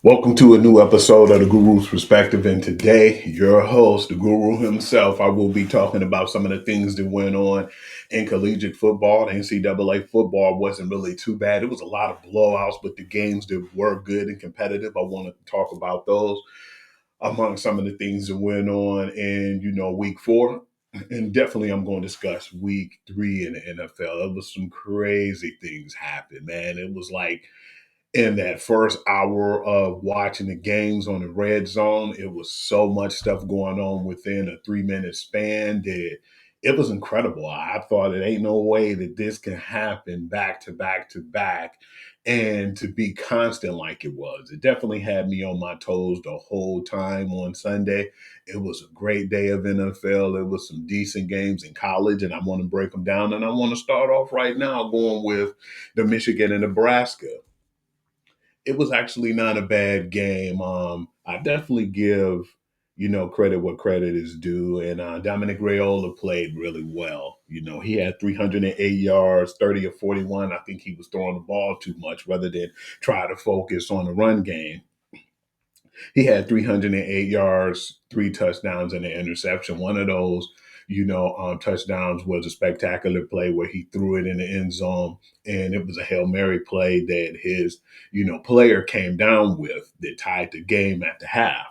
Welcome to a new episode of the Guru's Perspective. And today, your host, the Guru himself, I will be talking about some of the things that went on in collegiate football. The NCAA football wasn't really too bad. It was a lot of blowouts, but the games that were good and competitive, I want to talk about those among some of the things that went on in, week four. And definitely, I'm going to discuss week three in the NFL. It was some crazy things happened, man. It was like in that first hour of watching the games on the red zone, it was so much stuff going on within a 3 minute span that it was incredible. I thought it ain't no way that this can happen back to back to back and to be constant like it was. It definitely had me on my toes the whole time on Sunday. It was a great day of NFL. It was some decent games in college, and I want to break them down. And I want to start off right now going with the Michigan and Nebraska. It was actually not a bad game. I definitely give credit what credit is due, and Dominic Raiola played really well. He had 308 yards, 30 of 41. I think he was throwing the ball too much rather than try to focus on the run game. He had 308 yards, three touchdowns, and an interception. One of those, touchdowns was a spectacular play where he threw it in the end zone, and it was a Hail Mary play that his, player came down with that tied the game at the half.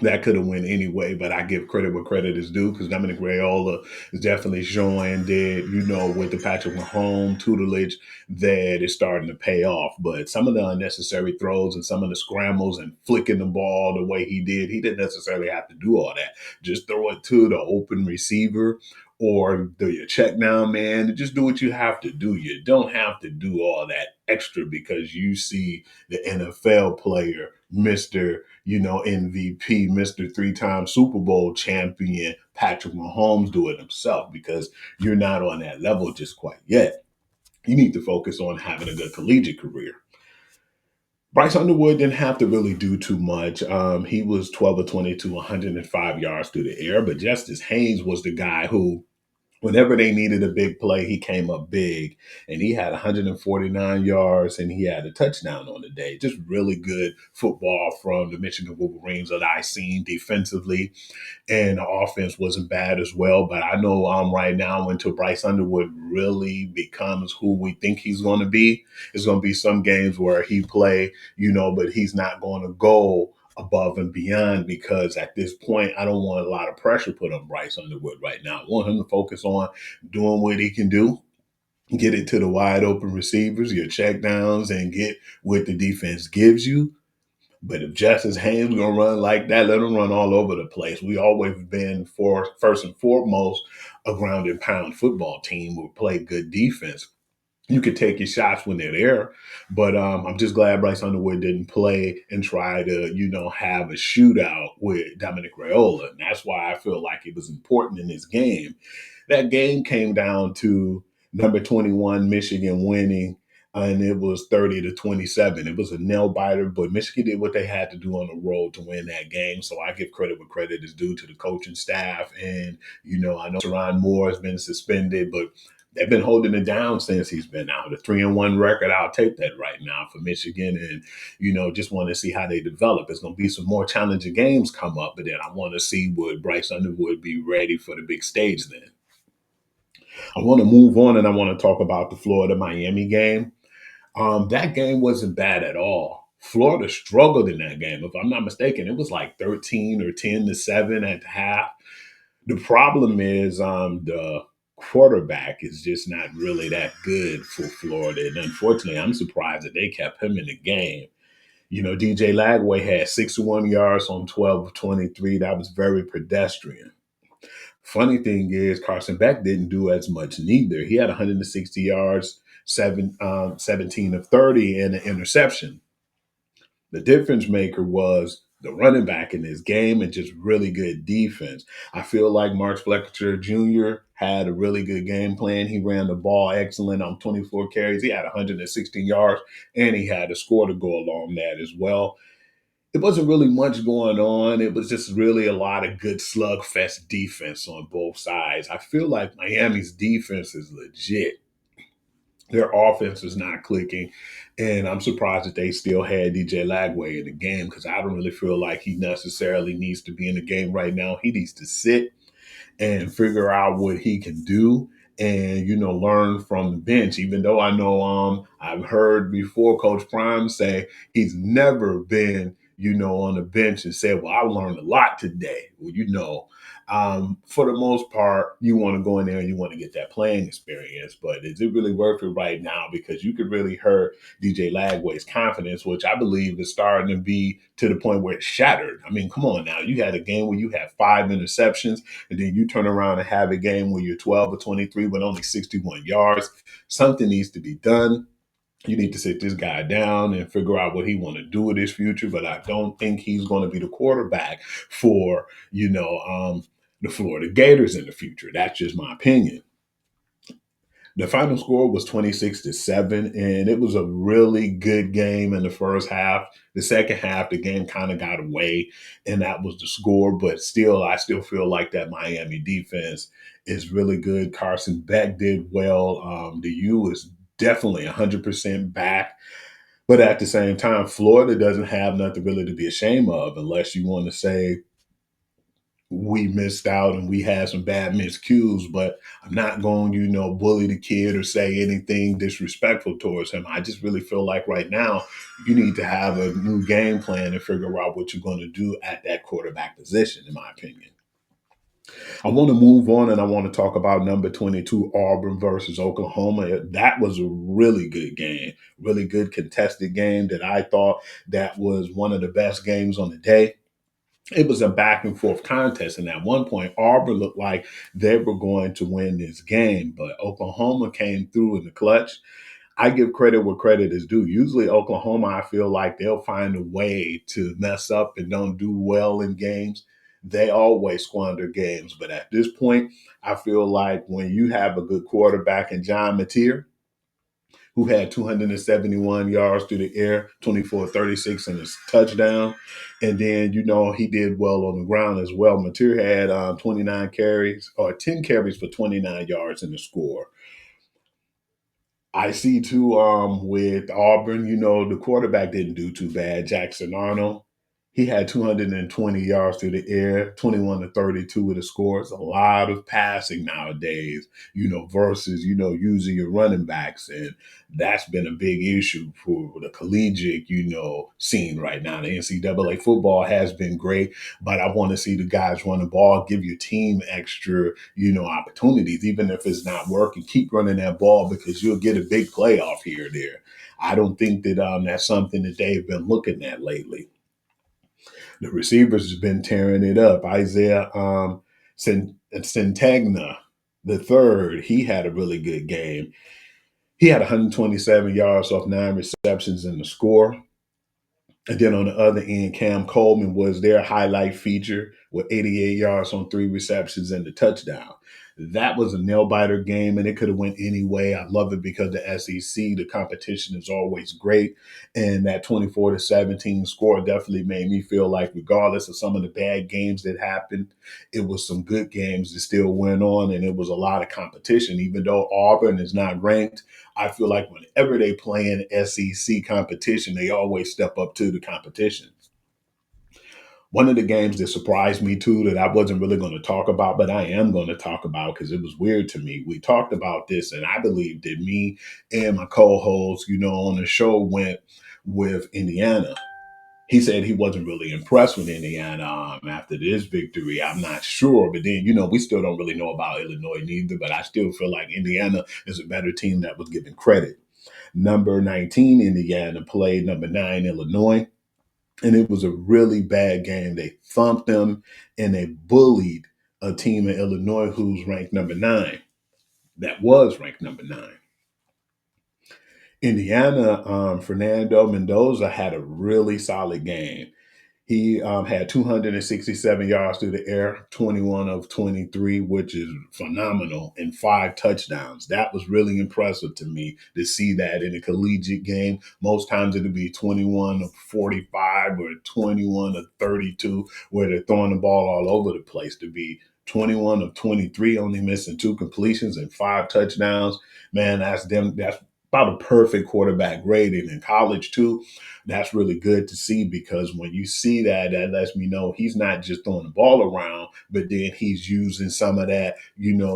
That could have went anyway, but I give credit where credit is due because Dominic Raiola is definitely showing that, with the Patrick Mahomes tutelage, that it's starting to pay off. But some of the unnecessary throws and some of the scrambles and flicking the ball the way he didn't necessarily have to do all that. Just throw it to the open receiver or do your check down man. Just do what you have to do. You don't have to do all that extra because you see the NFL player, Mr. MVP, Mr. Three-time Super Bowl champion, Patrick Mahomes do it himself because you're not on that level just quite yet. You need to focus on having a good collegiate career. Bryce Underwood didn't have to really do too much. He was 12 of 22, 105 yards through the air, but Justice Haynes was the guy who whenever they needed a big play, he came up big and he had 149 yards and he had a touchdown on the day. Just really good football from the Michigan Wolverines that I seen defensively. And the offense wasn't bad as well. But I know right now until Bryce Underwood really becomes who we think he's going to be, there's going to be some games where he play, but he's not going to go above and beyond because at this point, I don't want a lot of pressure put on Bryce Underwood right now. I want him to focus on doing what he can do, get it to the wide open receivers, your check downs, and get what the defense gives you. But if Justice Haynes gonna run like that, let him run all over the place. We always been for first and foremost a ground and pound football team who play good defense. You could take your shots when they're there, but I'm just glad Bryce Underwood didn't play and try to, have a shootout with Dominic Raiola. And that's why I feel like it was important in this game. That game came down to number 21 Michigan winning, and it was 30-27. It was a nail biter, but Michigan did what they had to do on the road to win that game. So I give credit where credit is due to the coaching staff. And, I know Teron Moore has been suspended, but they've been holding it down since he's been out. A 3-1 record, I'll take that right now for Michigan. And, just want to see how they develop. There's going to be some more challenging games come up, but then I want to see would Bryce Underwood be ready for the big stage then. I want to move on and I want to talk about the Florida Miami game. That game wasn't bad at all. Florida struggled in that game. If I'm not mistaken, it was like 13 or 10-7 at the half. The problem is the quarterback is just not really that good for Florida. And unfortunately, I'm surprised that they kept him in the game. DJ Lagway had 61 yards on 12 of 23. That was very pedestrian. Funny thing is, Carson Beck didn't do as much neither. He had 160 yards, 17 of 30, and an interception. The difference maker was the running back in this game and just really good defense. I feel like Mark Fletcher Jr. had a really good game plan. He ran the ball excellent on 24 carries. He had 116 yards, and he had a score to go along that as well. It wasn't really much going on. It was just really a lot of good slugfest defense on both sides. I feel like Miami's defense is legit. Their offense is not clicking. And I'm surprised that they still had DJ Lagway in the game because I don't really feel like he necessarily needs to be in the game right now. He needs to sit and figure out what he can do and learn from the bench. Even though I know I've heard before Coach Prime say he's never been on the bench and said, well, I learned a lot today. Well, for the most part, you want to go in there and you want to get that playing experience. But is it really worth it right now? Because you could really hurt DJ Lagway's confidence, which I believe is starting to be to the point where it's shattered. I mean, come on now. You had a game where you had 5 interceptions, and then you turn around and have a game where you're 12 or 23 with only 61 yards. Something needs to be done. You need to sit this guy down and figure out what he want to do with his future. But I don't think he's going to be the quarterback for the Florida Gators in the future. That's just my opinion. The final score was 26-7, and it was a really good game in the first half. The second half, the game kind of got away, and that was the score. But still, I still feel like that Miami defense is really good. Carson Beck did well. The U is definitely 100% back. But at the same time, Florida doesn't have nothing really to be ashamed of unless you want to say we missed out and we had some bad miscues, but I'm not going, bully the kid or say anything disrespectful towards him. I just really feel like right now you need to have a new game plan and figure out what you're going to do at that quarterback position, in my opinion. I want to move on and I want to talk about number 22, Auburn versus Oklahoma. That was a really good game, really good contested game that I thought that was one of the best games on the day. It was a back and forth contest. And at one point, Auburn looked like they were going to win this game, but Oklahoma came through in the clutch. I give credit where credit is due. Usually, Oklahoma, I feel like they'll find a way to mess up and don't do well in games. They always squander games. But at this point, I feel like when you have a good quarterback in John Mateer, who had 271 yards through the air, 24-36 in his touchdown. And then, he did well on the ground as well. Mateer had 29 carries or 10 carries for 29 yards in the score. I see too with Auburn, the quarterback didn't do too bad. Jackson Arnold, he had 220 yards through the air, 21-32 with the scores. A lot of passing nowadays, versus, using your running backs. And that's been a big issue for the collegiate, scene right now. The NCAA football has been great, but I want to see the guys run the ball, give your team extra, opportunities, even if it's not working. Keep running that ball because you'll get a big playoff here or there. I don't think that that's something that they've been looking at lately. The receivers has been tearing it up. Isaiah Centegna, the third, he had a really good game. He had 127 yards off 9 receptions in the score. And then on the other end, Cam Coleman was their highlight feature with 88 yards on 3 receptions and the touchdown. That was a nail biter game, and it could have went any way. I love it because the SEC, the competition is always great, and that 24-17 score definitely made me feel like, regardless of some of the bad games that happened, it was some good games that still went on, and it was a lot of competition. Even though Auburn is not ranked, I feel like whenever they play in SEC competition, they always step up to the competition. One of the games that surprised me too that I wasn't really going to talk about, but I am going to talk about because it was weird to me. We talked about this, and I believe that me and my co-host, on the show went with Indiana. He said he wasn't really impressed with Indiana after this victory. I'm not sure, but then we still don't really know about Illinois neither. But I still feel like Indiana is a better team that was given credit. Number 19 Indiana played number 9 Illinois, and it was a really bad game. They thumped them and they bullied a team in Illinois who's ranked number 9. That was ranked number 9. Indiana, Fernando Mendoza had a really solid game. He had 267 yards through the air, 21 of 23, which is phenomenal, and 5 touchdowns. That was really impressive to me to see that in a collegiate game. Most times it'll be 21 of 45 or 21 of 32, where they're throwing the ball all over the place. To be 21 of 23, only missing 2 completions and 5 touchdowns, man, that's them. about a perfect quarterback rating in college too. That's really good to see because when you see that, that lets me know he's not just throwing the ball around, but then he's using some of that,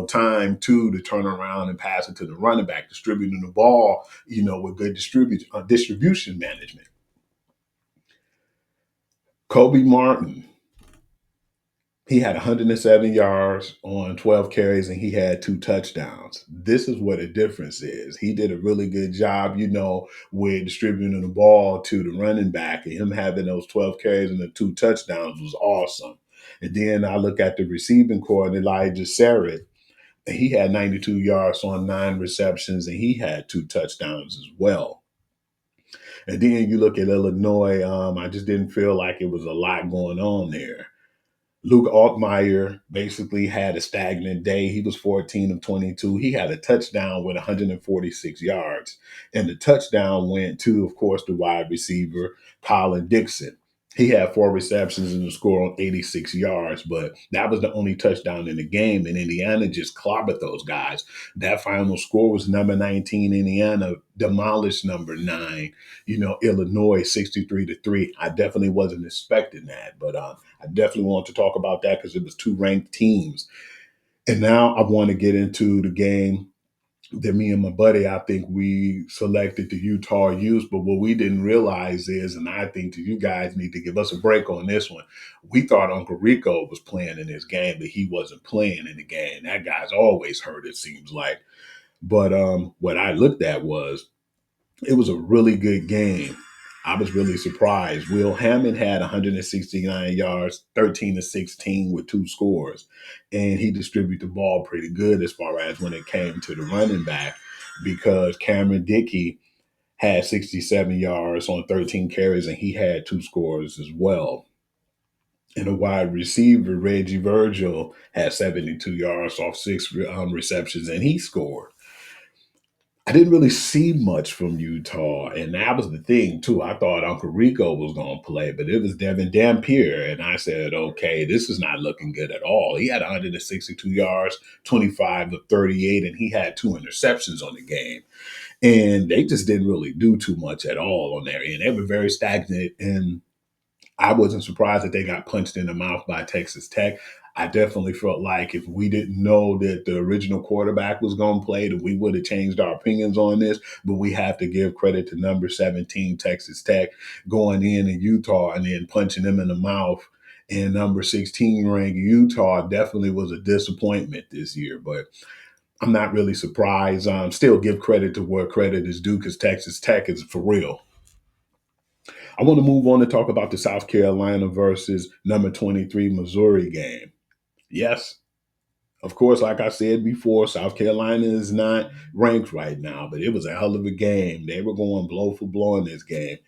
time too to turn around and pass it to the running back, distributing the ball, with good distribution management. Kobe Martin, he had 107 yards on 12 carries and he had two touchdowns. This is what the difference is. He did a really good job, with distributing the ball to the running back, and him having those 12 carries and the two touchdowns was awesome. And then I look at the receiving core and Elijah Sarrett, and he had 92 yards on 9 receptions and he had two touchdowns as well. And then you look at Illinois, I just didn't feel like it was a lot going on there. Luke Altmaier basically had a stagnant day. He was 14 of 22. He had a touchdown with 146 yards. And the touchdown went to, of course, the wide receiver, Colin Dixon. He had 4 receptions and a score on 86 yards, but that was the only touchdown in the game. And Indiana just clobbered those guys. That final score was number 19. Indiana demolished number 9, Illinois 63-3. I definitely wasn't expecting that, but I definitely want to talk about that because it was two ranked teams. And now I want to get into the game that me and my buddy, I think we selected the Utah Utes, but what we didn't realize is, and I think that you guys need to give us a break on this one, we thought Uncle Rico was playing in this game, but he wasn't playing in the game. That guy's always hurt, it seems like. But what I looked at was it was a really good game. I was really surprised. Will Hammond had 169 yards, 13 to 16 with 2 scores. And he distributed the ball pretty good as far as when it came to the running back because Cameron Dickey had 67 yards on 13 carries and he had 2 scores as well. And a wide receiver, Reggie Virgil, had 72 yards off 6 receptions and he scored. I didn't really see much from Utah, and that was the thing too. I thought Uncle Rico was going to play, but it was Devin Dampier, and I said, "Okay, this is not looking good at all." He had 162 yards, 25 of 38, and he had 2 interceptions on the game. And they just didn't really do too much at all on their end. They were very stagnant, and I wasn't surprised that they got punched in the mouth by Texas Tech. I definitely felt like if we didn't know that the original quarterback was going to play, that we would have changed our opinions on this. But we have to give credit to number 17, Texas Tech, going in Utah and then punching them in the mouth. And number 16 ranked Utah definitely was a disappointment this year. But I'm not really surprised. Still give credit to where credit is due because Texas Tech is for real. I want to move on to talk about the South Carolina versus number 23 Missouri game. Yes, of course, like I said before, South Carolina is not ranked right now, but it was a hell of a game. They were going blow for blow in this game.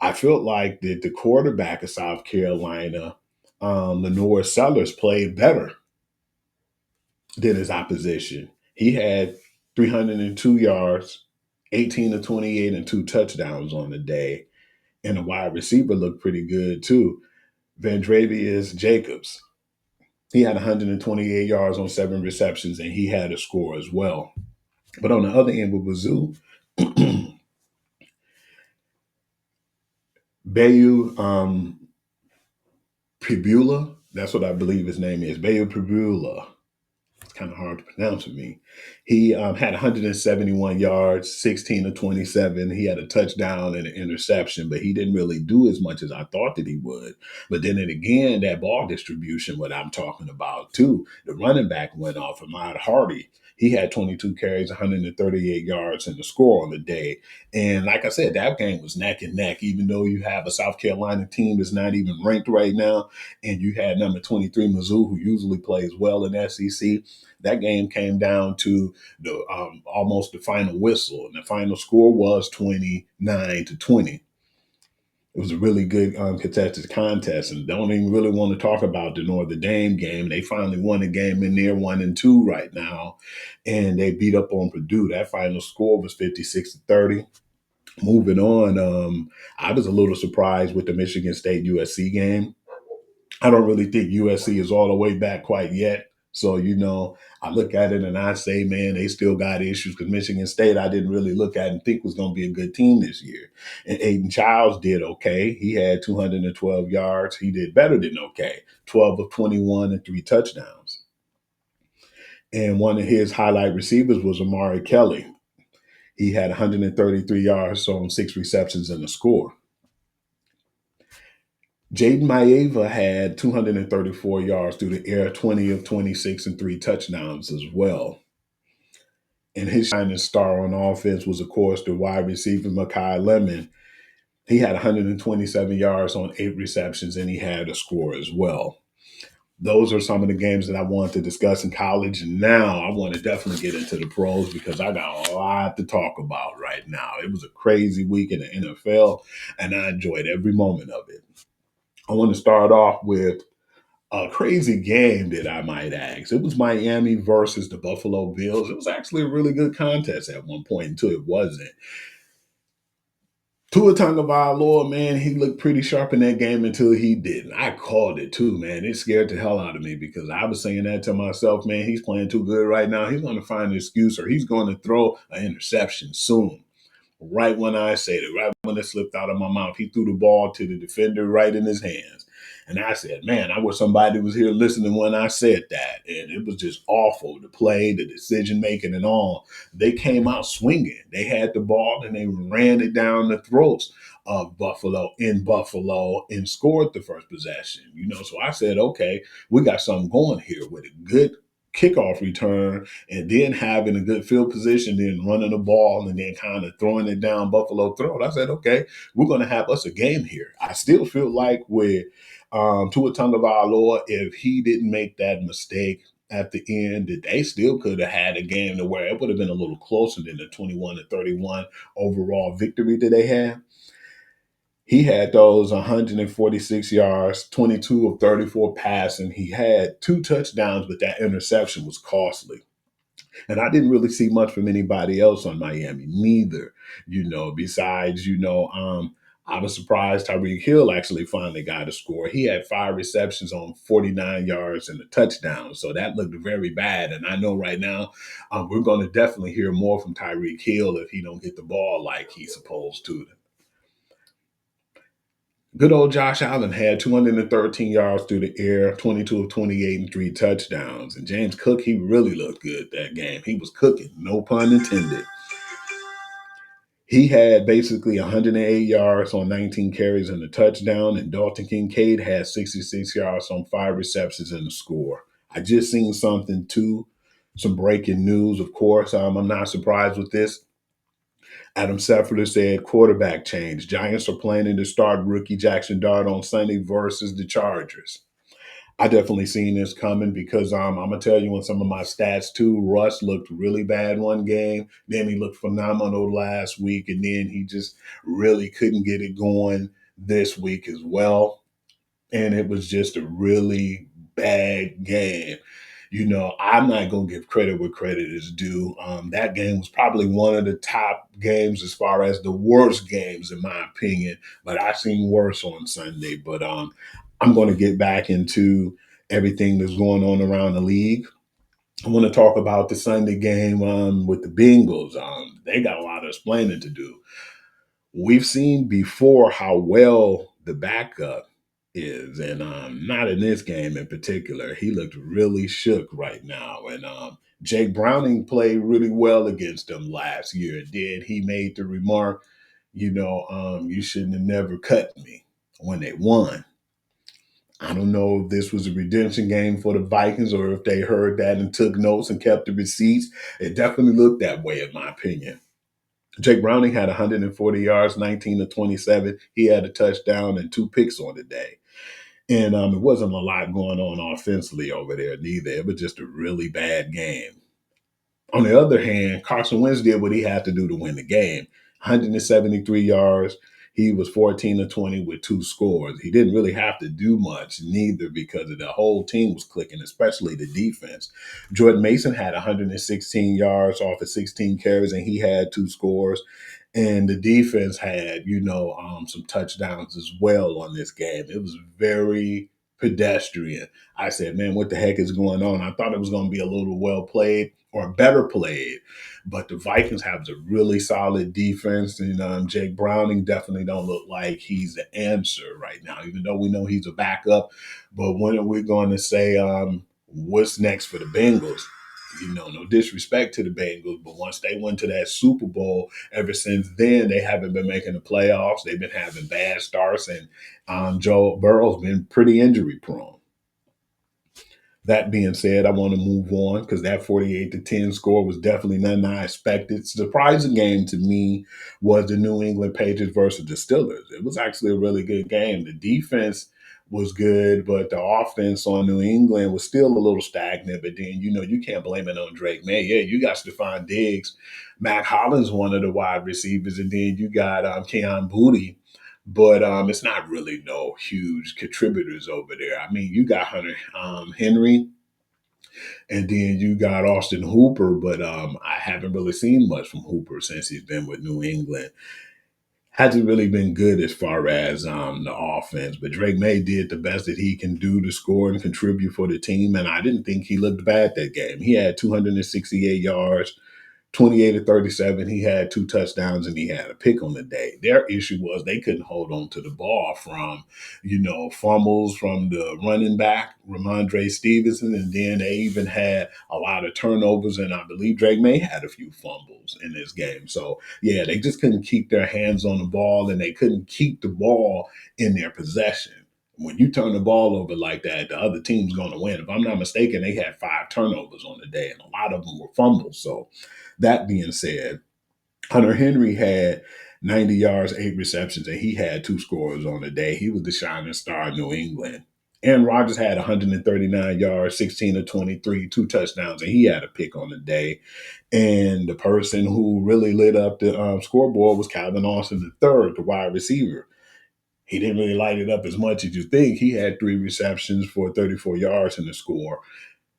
I felt like that the quarterback of South Carolina, Lenore Sellers, played better than his opposition. He had 302 yards, 18 to 28, and 2 touchdowns on the day. And the wide receiver looked pretty good too. Vandravius Jacobs. He had 128 yards on 7 receptions, and he had a score as well. But on the other end with Wazoo, Bayu Pibula, that's what I believe his name is, Bayu Pibula. It's kind of hard to pronounce for me. He had 171 yards, 16 to 27. He had a touchdown and an interception, but he didn't really do as much as I thought that he would. But then again, that ball distribution, what I'm talking about too, the running back went off. Ahmad Hardy. He had 22 carries, 138 yards, and the score on the day. And like I said, that game was neck and neck, even though you have a South Carolina team that's not even ranked right now, and you had number 23 Mizzou, who usually plays well in SEC. That game came down to the almost the final whistle, and the final score was 29-20. It was a really good contested contest, and don't even really want to talk about the Notre Dame game. They finally won the game, and they're 1-2 right now, and they beat up on Purdue. That final score was 56-30. Moving on, I was a little surprised with the Michigan State USC game. I don't really think USC is all the way back quite yet. So, I look at it and I say, man, they still got issues because Michigan State, I didn't really look at and think was going to be a good team this year. And Aiden Childs did okay. He had 212 yards. He did better than okay, 12 of 21 and three touchdowns. And one of his highlight receivers was Amari Kelly. He had 133 yards on six receptions and a score. Jaden Maeva had 234 yards through the air, 20 of 26 and three touchdowns as well. And his shining star on offense was, of course, the wide receiver, Makai Lemon. He had 127 yards on eight receptions, and he had a score as well. Those are some of the games that I wanted to discuss in college. And now I want to definitely get into the pros because I got a lot to talk about right now. It was a crazy week in the NFL, and I enjoyed every moment of it. I want to start off with a crazy game that I might ask. It was Miami versus the Buffalo Bills. It was actually a really good contest at one point until it wasn't. Tua Tagovailoa, man, he looked pretty sharp in that game until he didn't. I called it too, man. It scared the hell out of me because I was saying that to myself, man, he's playing too good right now. He's going to find an excuse or he's going to throw an interception soon. Right when I said it, right when it slipped out of my mouth, he threw the ball to the defender right in his hands. And I said, man, I wish somebody was here listening when I said that. And it was just awful. The play, the decision making, and all. They came out swinging. They had the ball and they ran it down the throats of Buffalo and scored the first possession. So I said, okay, we got something going here with a good kickoff return and then having a good field position, then running the ball and then kind of throwing it down Buffalo throat. I said, okay, we're going to have us a game here. I still feel like with Tua Tagovailoa, if he didn't make that mistake at the end, that they still could have had a game to where it would have been a little closer than the 21-31 overall victory that they had. He had those 146 yards, 22 of 34 passing. He had two touchdowns, but that interception was costly. And I didn't really see much from anybody else on Miami, neither, besides, I was surprised Tyreek Hill actually finally got a score. He had five receptions on 49 yards and a touchdown. So that looked very bad. And I know right now we're going to definitely hear more from Tyreek Hill if he don't get the ball like he's supposed to. Good old Josh Allen had 213 yards through the air, 22 of 28 and three touchdowns. And James Cook, he really looked good that game. He was cooking, no pun intended. He had basically 108 yards on 19 carries and a touchdown, and Dalton Kincaid had 66 yards on five receptions and a score. I just seen something too, some breaking news, of course. I'm not surprised with this. Adam Schefter said quarterback change. Giants are planning to start rookie Jackson Dart on Sunday versus the Chargers. I definitely seen this coming because I'm gonna tell you on some of my stats too. Russ looked really bad one game, then he looked phenomenal last week, and then he just really couldn't get it going this week as well. And it was just a really bad game. I'm not going to give credit where credit is due. That game was probably one of the top games as far as the worst games, in my opinion. But I've seen worse on Sunday. But I'm going to get back into everything that's going on around the league. I want to talk about the Sunday game with the Bengals. They got a lot of explaining to do. We've seen before how well the backup is, and not in this game in particular. He looked really shook right now, and Jake Browning played really well against them last year. And then he made the remark, you shouldn't have never cut me when they won. I don't know if this was a redemption game for the Vikings or if they heard that and took notes and kept the receipts. It definitely looked that way, in my opinion. Jake Browning had 140 yards, 19 to 27. He had a touchdown and two picks on the day. And it wasn't a lot going on offensively over there neither. It was just a really bad game. On the other hand, Carson Wentz did what he had to do to win the game. 173 yards. He was 14 to 20 with two scores. He didn't really have to do much neither because of the whole team was clicking, especially the defense. Jordan Mason had 116 yards off of 16 carries, and he had two scores. And the defense had, some touchdowns as well on this game. It was very pedestrian. I said, man, what the heck is going on? I thought it was going to be a little well played or better played, but the Vikings have a really solid defense, and Jake Browning definitely don't look like he's the answer right now, even though we know he's a backup. But when are we going to say what's next for the Bengals? No disrespect to the Bengals, but once they went to that Super Bowl, ever since then, they haven't been making the playoffs. They've been having bad starts, and Joe Burrow's been pretty injury prone. That being said, I want to move on because that 48-10 score was definitely nothing I expected. Surprising game to me was the New England Patriots versus the Steelers. It was actually a really good game. The defense was good, but the offense on New England was still a little stagnant. But then, you can't blame it on Drake May. Yeah, you got Stephon Diggs. Matt Hollins, one of the wide receivers, and then you got Keon Booty, but it's not really no huge contributors over there. I mean, you got Hunter Henry, and then you got Austin Hooper, but I haven't really seen much from Hooper since he's been with New England. Hasn't really been good as far as the offense, but Drake May did the best that he can do to score and contribute for the team, and I didn't think he looked bad that game. He had 268 yards, 28 to 37. He had two touchdowns and he had a pick on the day. Their issue was they couldn't hold on to the ball from, fumbles from the running back, Ramondre Stevenson. And then they even had a lot of turnovers. And I believe Drake May had a few fumbles in this game. So, yeah, they just couldn't keep their hands on the ball and they couldn't keep the ball in their possession. When you turn the ball over like that, the other team's going to win. If I'm not mistaken, they had 5 turnovers on the day, and a lot of them were fumbles. So, that being said, Hunter Henry had 90 yards, 8 receptions, and he had 2 scores on the day. He was the shining star of New England. Aaron Rodgers had 139 yards, 16 to 23, 2 touchdowns, and he had a pick on the day. And the person who really lit up the scoreboard was Calvin Austin III, the wide receiver. He didn't really light it up as much as you think. He had 3 receptions for 34 yards in the score.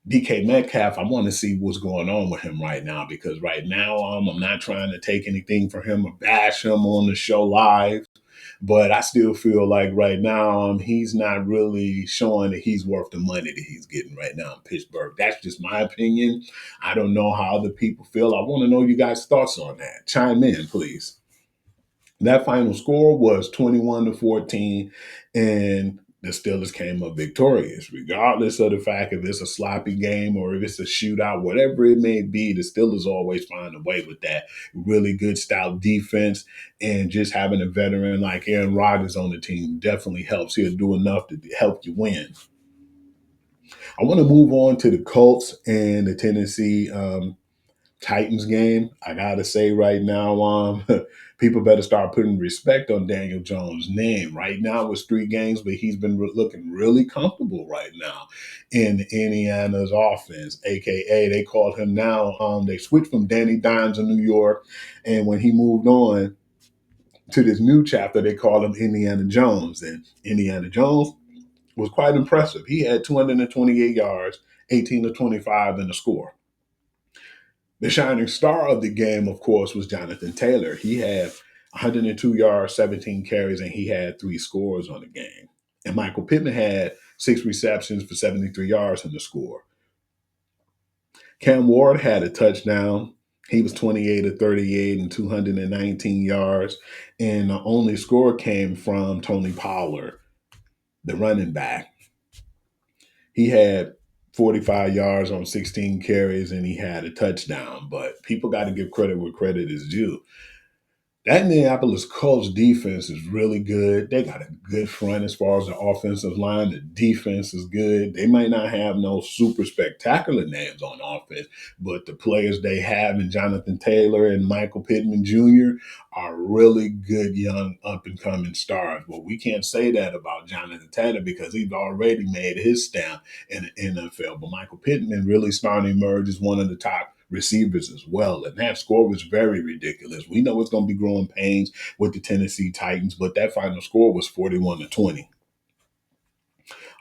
DK Metcalf, I want to see what's going on with him right now because right now I'm not trying to take anything from him or bash him on the show live, but I still feel like right now he's not really showing that he's worth the money that he's getting right now in Pittsburgh. That's just my opinion. I don't know how other people feel. I want to know you guys' thoughts on that. Chime in, please. That final score was 21-14, and the Steelers came up victorious. Regardless of the fact if it's a sloppy game or if it's a shootout, whatever it may be, the Steelers always find a way with that really good stout defense. And just having a veteran like Aaron Rodgers on the team definitely helps. He'll do enough to help you win. I want to move on to the Colts and the Tennessee Titans game. I gotta say right now, people better start putting respect on Daniel Jones' name. Right now, it's 3 games, but he's been looking really comfortable right now in Indiana's offense. AKA, they called him now. They switched from Danny Dimes in New York, and when he moved on to this new chapter, they called him Indiana Jones. And Indiana Jones was quite impressive. He had 228 yards, 18 to 25 in the score. The shining star of the game, of course, was Jonathan Taylor. He had 102 yards, 17 carries, and he had 3 scores on the game. And Michael Pittman had 6 receptions for 73 yards in the score. Cam Ward had a touchdown. He was 28 to 38 and 219 yards. And the only score came from Tony Pollard, the running back. He had 45 yards on 16 carries and he had a touchdown. But people got to give credit where credit is due. That Minneapolis Colts defense is really good. They got a good front as far as the offensive line. The defense is good. They might not have no super spectacular names on offense, but the players they have in Jonathan Taylor and Michael Pittman Jr. are really good young up-and-coming stars. Well, we can't say that about Jonathan Taylor because he's already made his stamp in the NFL. But Michael Pittman really starting to emerge as one of the top receivers as well. And that score was very ridiculous. We know it's going to be growing pains with the Tennessee Titans, but that final score was 41-20.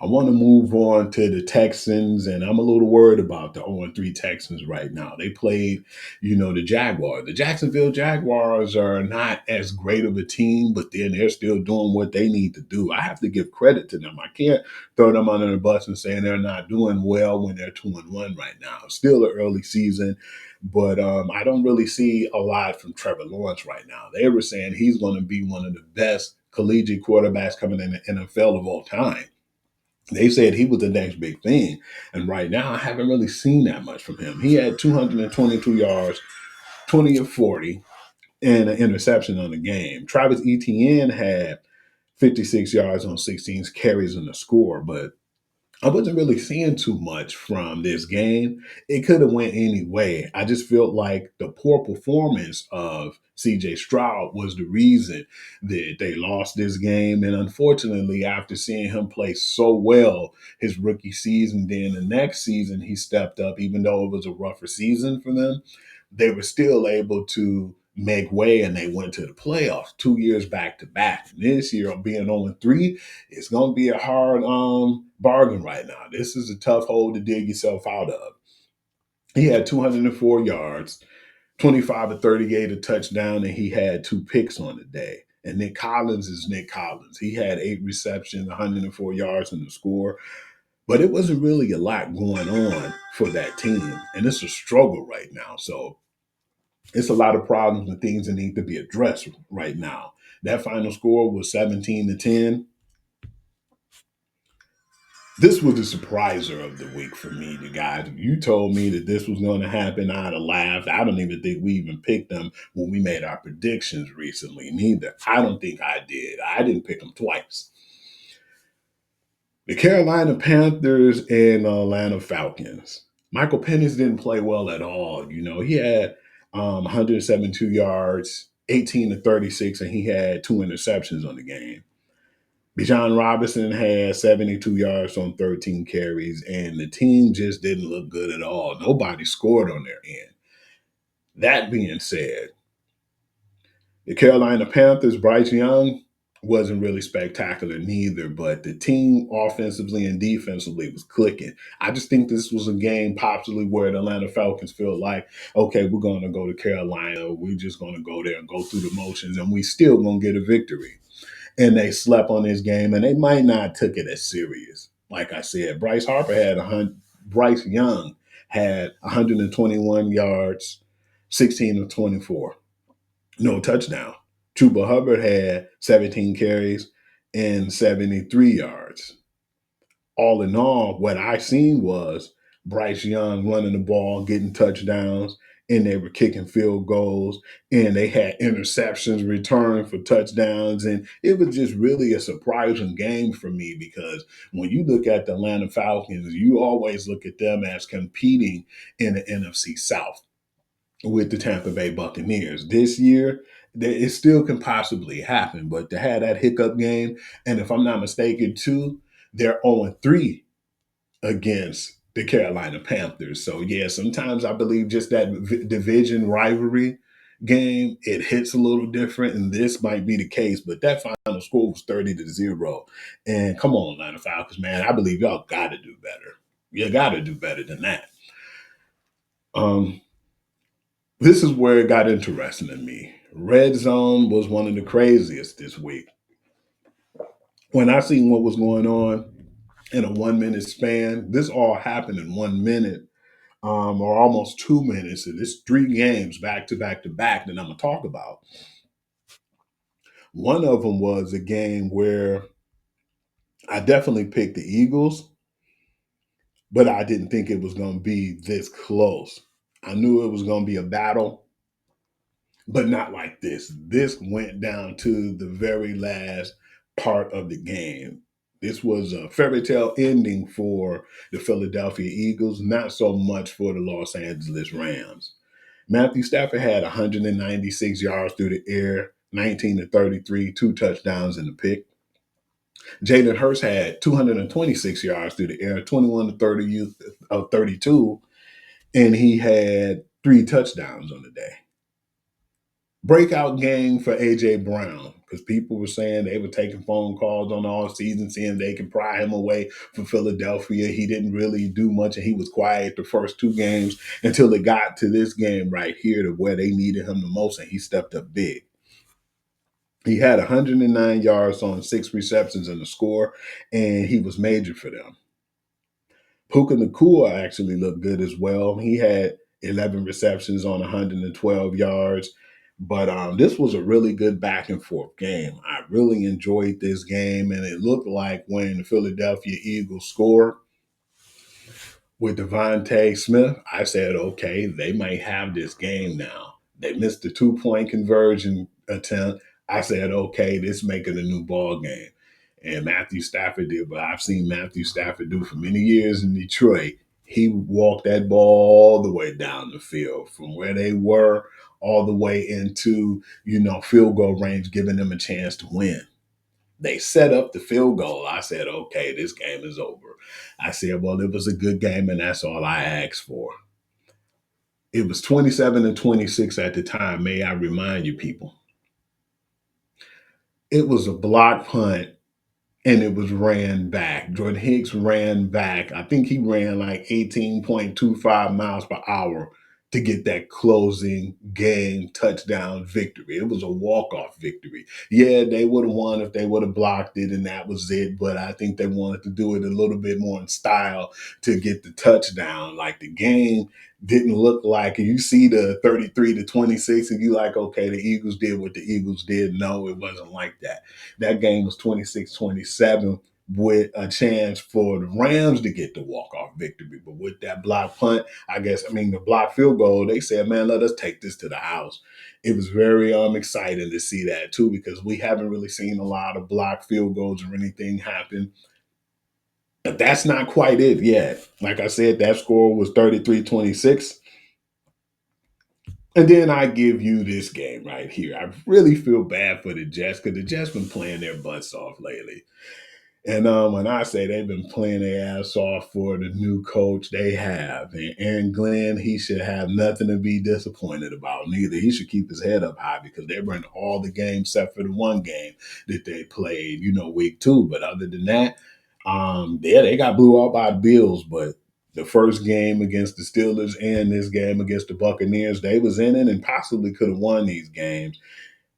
I want to move on to the Texans, and I'm a little worried about the 0-3 Texans right now. They played, the Jaguars. The Jacksonville Jaguars are not as great of a team, but then they're still doing what they need to do. I have to give credit to them. I can't throw them under the bus and saying they're not doing well when they're 2-1 right now. It's still an early season, but I don't really see a lot from Trevor Lawrence right now. They were saying he's going to be one of the best collegiate quarterbacks coming in the NFL of all time. They said he was the next big thing. And right now, I haven't really seen that much from him. He had 222 yards, 20 of 40, and an interception on the game. Travis Etienne had 56 yards on 16 carries in the score, but I wasn't really seeing too much from this game. It could have went any way. I just felt like the poor performance of CJ Stroud was the reason that they lost this game. And unfortunately, after seeing him play so well his rookie season, then the next season he stepped up, even though it was a rougher season for them, they were still able to make way and they went to the playoffs 2 years back to back. This year, being on 3, it's going to be a hard bargain right now. This is a tough hole to dig yourself out of. He had 204 yards, 25 to 38, a touchdown, and he had 2 picks on the day. And Nick Collins is Nick Collins. He had 8 receptions, 104 yards in the score. But it wasn't really a lot going on for that team. And it's a struggle right now. So it's a lot of problems and things that need to be addressed right now. That final score was 17-10. This was the surpriser of the week for me, the guys. If you told me that this was going to happen, I'd have laughed. I don't even think we even picked them when we made our predictions recently, neither. I don't think I did. I didn't pick them twice. The Carolina Panthers and Atlanta Falcons. Michael Penix didn't play well at all. He had 172 yards, 18 to 36, and he had 2 interceptions on the game. Bijan Robinson had 72 yards on 13 carries, and the team just didn't look good at all. Nobody scored on their end. That being said, the Carolina Panthers, Bryce Young, wasn't really spectacular neither, but the team offensively and defensively was clicking. I just think this was a game possibly where the Atlanta Falcons feel like, okay, we're going to go to Carolina. We're just going to go there and go through the motions, and we still going to get a victory. And they slept on this game, and they might not took it as serious. Like I said, Bryce Young had 121 yards, 16 of 24, no touchdown. Chuba Hubbard had 17 carries and 73 yards. All in all, what I seen was Bryce Young running the ball, getting touchdowns, and they were kicking field goals, and they had interceptions returned for touchdowns. And it was just really a surprising game for me because when you look at the Atlanta Falcons, you always look at them as competing in the NFC South with the Tampa Bay Buccaneers. This year, it still can possibly happen, but to have that hiccup game, and if I'm not mistaken, too, they're 0-3 against the Carolina Panthers. So yeah, sometimes I believe just that division rivalry game, it hits a little different, and this might be the case. But that final score was 30-0. And come on, Atlanta Falcons, man, I believe y'all got to do better. You got to do better than that. Um, this is where it got interesting to me. Red Zone was one of the craziest this week. When I seen what was going on in a 1 minute span, this all happened in 1 minute or almost 2 minutes. And it's 3 games back to back to back that I'm going to talk about. One of them was a game where I definitely picked the Eagles, but I didn't think it was going to be this close. I knew it was going to be a battle, but not like this. This went down to the very last part of the game. This was a fairy tale ending for the Philadelphia Eagles, not so much for the Los Angeles Rams. Matthew Stafford had 196 yards through the air, 19 to 33, 2 touchdowns and a pick. Jalen Hurts had 226 yards through the air, 21 to 30 of 32, and he had 3 touchdowns on the day. Breakout game for AJ Brown because people were saying they were taking phone calls on all season, seeing they could pry him away from Philadelphia. He didn't really do much, and he was quiet the first two games until it got to this game right here to where they needed him the most, and he stepped up big. He had 109 yards on 6 receptions and a score, and he was major for them. Puka Nakua actually looked good as well. He had 11 receptions on 112 yards. But this was a really good back and forth game. I really enjoyed this game, and it looked like when the Philadelphia Eagles scored with Devontae Smith, I said, okay, they might have this game now. They missed the 2 point conversion attempt. I said, okay, this making a new ball game. And Matthew Stafford did what I've seen Matthew Stafford do for many years in Detroit. He walked that ball all the way down the field from where they were all the way into, field goal range, giving them a chance to win. They set up the field goal. I said, okay, this game is over. I said, well, it was a good game, and that's all I asked for. It was 27-26 at the time. May I remind you, people? It was a block punt and it was ran back. Jordan Hicks ran back. I think he ran like 18.25 miles per hour to get that closing game touchdown victory. It was a walk-off victory. Yeah, they would have won if they would have blocked it and that was it, but I think they wanted to do it a little bit more in style to get the touchdown. Like the game didn't look like, and you see the 33-26 and you like, okay, the Eagles did what the Eagles did. No, it wasn't like that. That game was 26-27 with a chance for the Rams to get the walk-off victory. But with that block punt, the block field goal, they said, man, let us take this to the house. It was very exciting to see that too, because we haven't really seen a lot of block field goals or anything happen. But that's not quite it yet. Like I said, that score was 33-26. And then I give you this game right here. I really feel bad for the Jets because the Jets been playing their butts off lately. And when I say they've been playing their ass off for the new coach, they have. And Aaron Glenn, he should have nothing to be disappointed about. Neither. He should keep his head up high because they were in all the games except for the one game that they played, week 2. But other than that, they got blew out by the Bills. But the first game against the Steelers and this game against the Buccaneers, they was in it and possibly could have won these games.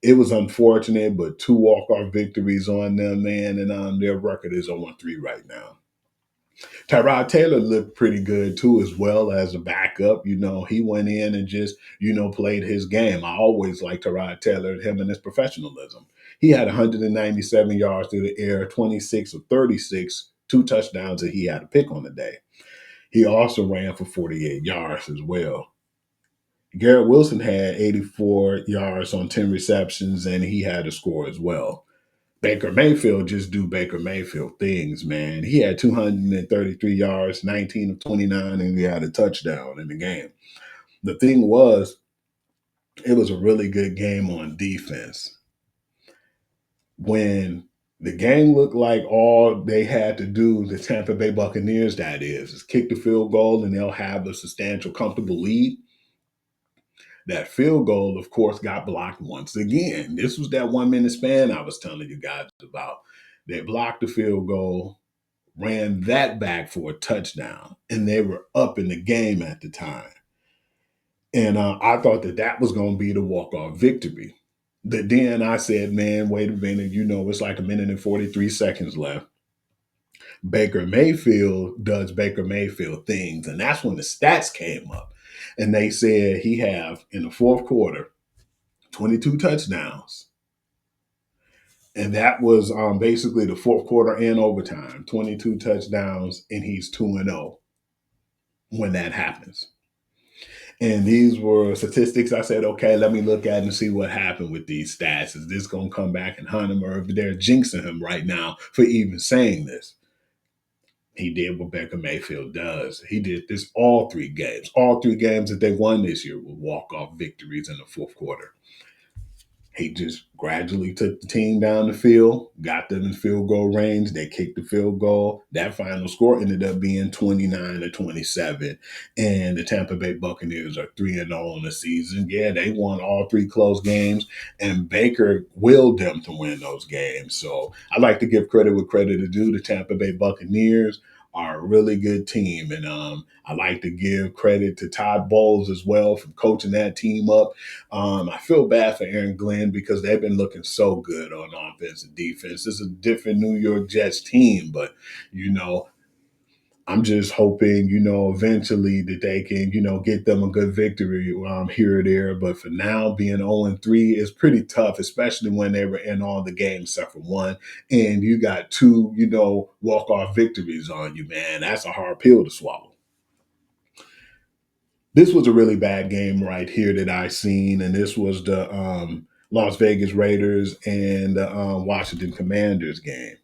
It was unfortunate, but 2 walk-off victories on them, man, and their record is 0-3 right now. Tyrod Taylor looked pretty good too, as well as a backup. He went in and just, played his game. I always liked Tyrod Taylor, him and his professionalism. He had 197 yards through the air, 26 of 36, 2 touchdowns, and he had a pick on the day. He also ran for 48 yards as well. Garrett Wilson had 84 yards on 10 receptions, and he had a score as well. Baker Mayfield just do Baker Mayfield things, man. He had 233 yards, 19 of 29, and he had a touchdown in the game. The thing was, it was a really good game on defense. When the game looked like all they had to do, the Tampa Bay Buccaneers, that is kick the field goal and they'll have a substantial, comfortable lead. That field goal, of course, got blocked once again. This was that 1 minute span I was telling you guys about. They blocked the field goal, ran that back for a touchdown, and they were up in the game at the time. And I thought that was going to be the walk-off victory. But then I said, man, wait a minute. It's like 1 minute and 43 seconds left. Baker Mayfield does Baker Mayfield things. And that's when the stats came up. And they said he have, in the fourth quarter, 22 touchdowns. And that was basically the fourth quarter and overtime, 22 touchdowns, and he's 2-0 when that happens. And these were statistics. I said, okay, let me look at and see what happened with these stats. Is this going to come back and hunt him, or if they're jinxing him right now for even saying this? He did what Baker Mayfield does. He did this all 3 games. All 3 games that they won this year were walk-off victories in the fourth quarter. He just gradually took the team down the field, got them in field goal range. They kicked the field goal. That final score ended up being 29-27. And the Tampa Bay Buccaneers are 3-0 in the season. Yeah, they won all three close games, and Baker willed them to win those games. So I like to give credit where credit is due. The Tampa Bay Buccaneers are a really good team. And I like to give credit to Todd Bowles as well for coaching that team up. I feel bad for Aaron Glenn because they've been looking so good on offense and defense. It's a different New York Jets team, but you know, I'm just hoping, eventually that they can, get them a good victory here or there. But for now, being 0-3 is pretty tough, especially when they were in all the games except for one. And you got two, walk-off victories on you, man. That's a hard pill to swallow. This was a really bad game right here that I seen, and this was the Las Vegas Raiders and the Washington Commanders game.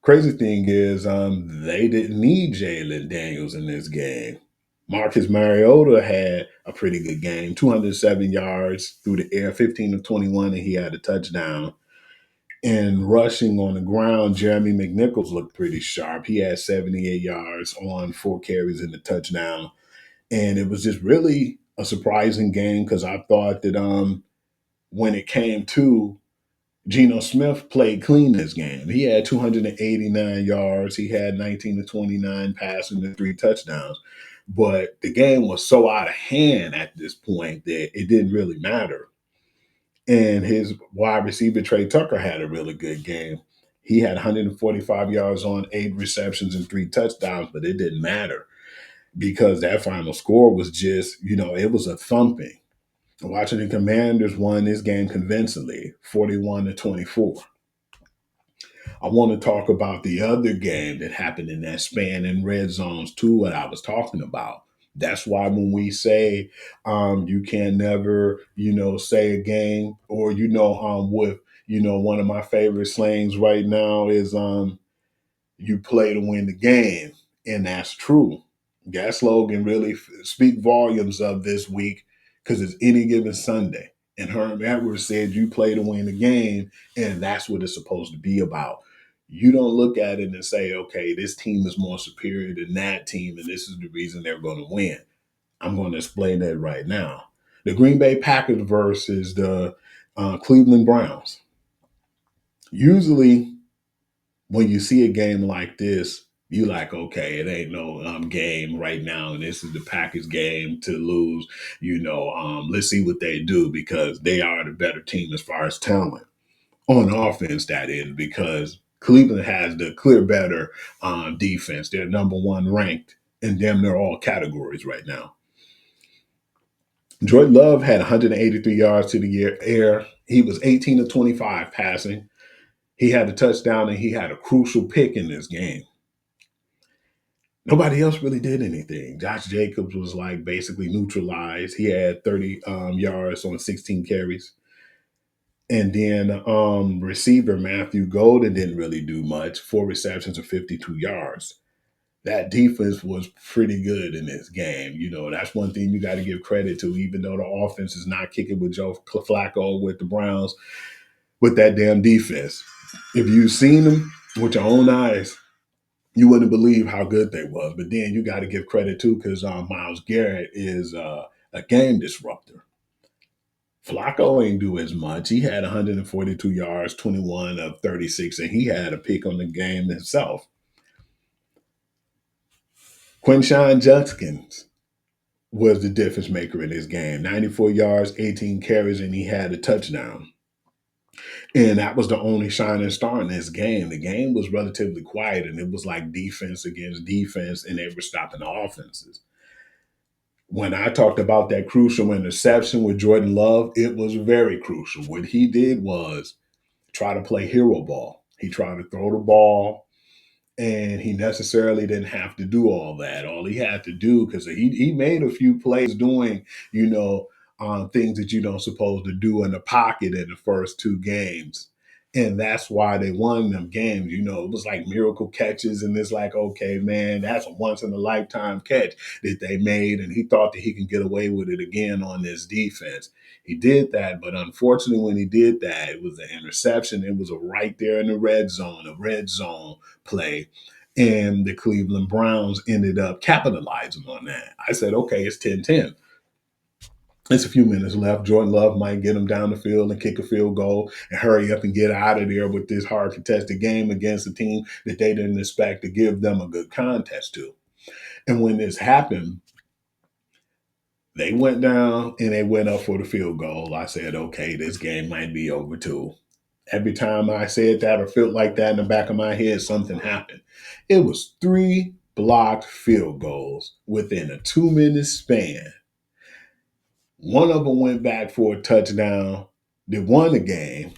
Crazy thing is, they didn't need Jalen Daniels in this game. Marcus Mariota had a pretty good game, 207 yards through the air, 15 of 21, and he had a touchdown. And rushing on the ground, Jeremy McNichols looked pretty sharp. He had 78 yards on 4 carries and a touchdown. And it was just really a surprising game because I thought that when it came to Geno Smith played clean this game. He had 289 yards. He had 19 to 29 passing and 3 touchdowns. But the game was so out of hand at this point that it didn't really matter. And his wide receiver, Trey Tucker, had a really good game. He had 145 yards on 8 receptions and 3 touchdowns, but it didn't matter because that final score was just, it was a thumping. The Washington Commanders won this game convincingly, 41-24. I want to talk about the other game that happened in that span in red zones too, what I was talking about. That's why when we say you can never, say a game or, with, one of my favorite slangs right now is you play to win the game. And that's true. That slogan really speak volumes of this week because it's any given Sunday. And Herm Edwards said you play to win the game, and that's what it's supposed to be about. You don't look at it and say, okay, this team is more superior than that team, and this is the reason they're going to win. I'm going to explain that right now. The Green Bay Packers versus the Cleveland Browns. Usually, when you see a game like this, you like, okay, it ain't no game right now, and this is the Packers game to lose. Let's see what they do because they are the better team as far as talent on offense. That is because Cleveland has the clear better defense. They're number one ranked in damn near all categories right now. Jordan Love had 183 yards to the air. He was 18 of 25 passing. He had a touchdown and he had a crucial pick in this game. Nobody else really did anything. Josh Jacobs was like basically neutralized. He had 30 yards on 16 carries. And then receiver Matthew Golden didn't really do much, 4 receptions of 52 yards. That defense was pretty good in this game. That's one thing you got to give credit to, even though the offense is not kicking with Joe Flacco with the Browns, with that damn defense. If you've seen them with your own eyes, you wouldn't believe how good they was. But then you got to give credit too, because Myles Garrett is a game disruptor. Flacco ain't do as much. He had 142 yards, 21 of 36, and he had a pick on the game himself. Quinshawn Judkins was the difference maker in this game. 94 yards, 18 carries, and he had a touchdown. And that was the only shining star in this game. The game was relatively quiet, and it was like defense against defense, and they were stopping the offenses. When I talked about that crucial interception with Jordan Love, it was very crucial. What he did was try to play hero ball. He tried to throw the ball, and he necessarily didn't have to do all that. All he had to do, because he made a few plays doing, things that you don't supposed to do in the pocket in the first 2 games. And that's why they won them games. It was like miracle catches, and it's like, okay, man, that's a once in a lifetime catch that they made, and he thought that he can get away with it again on this defense. He did that, but unfortunately, when he did that, it was an interception. It was a right there in the red zone, a red zone play. And the Cleveland Browns ended up capitalizing on that. I said, okay, it's 10-10. It's a few minutes left. Jordan Love might get him down the field and kick a field goal and hurry up and get out of there with this hard contested game against a team that they didn't expect to give them a good contest to. And when this happened, they went down and they went up for the field goal. I said, okay, this game might be over too. Every time I said that or felt like that in the back of my head, something happened. It was three blocked field goals within a 2 minute span. One of them went back for a touchdown that won the game.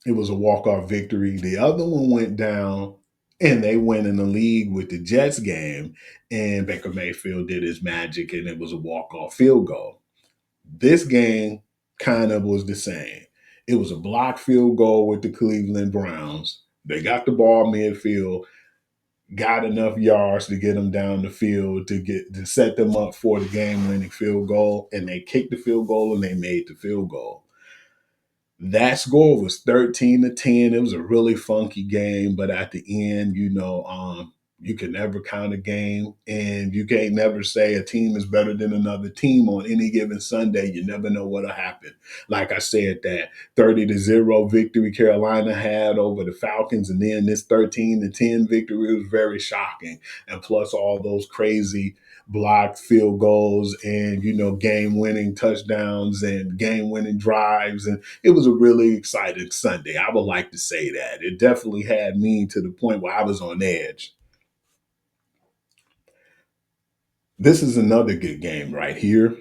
It was a walk-off victory. The other one went down and they went in the league with the Jets game, and Baker Mayfield did his magic and it was a walk-off field goal. This game kind of was the same. It was a blocked field goal with the Cleveland Browns. They got the ball midfield, got enough yards to get them down the field to set them up for the game-winning field goal, and they kicked the field goal and they made the field goal. That score was 13-10. It was a really funky game, but at the end, you can never count a game, and you can't never say a team is better than another team on any given Sunday. You never know what'll happen. Like I said, that 30-0 victory Carolina had over the Falcons, and then this 13-10 victory was very shocking. And plus all those crazy blocked field goals and game winning touchdowns and game winning drives, and it was a really exciting Sunday. I would like to say that it definitely had me to the point where I was on edge. This is another good game right here.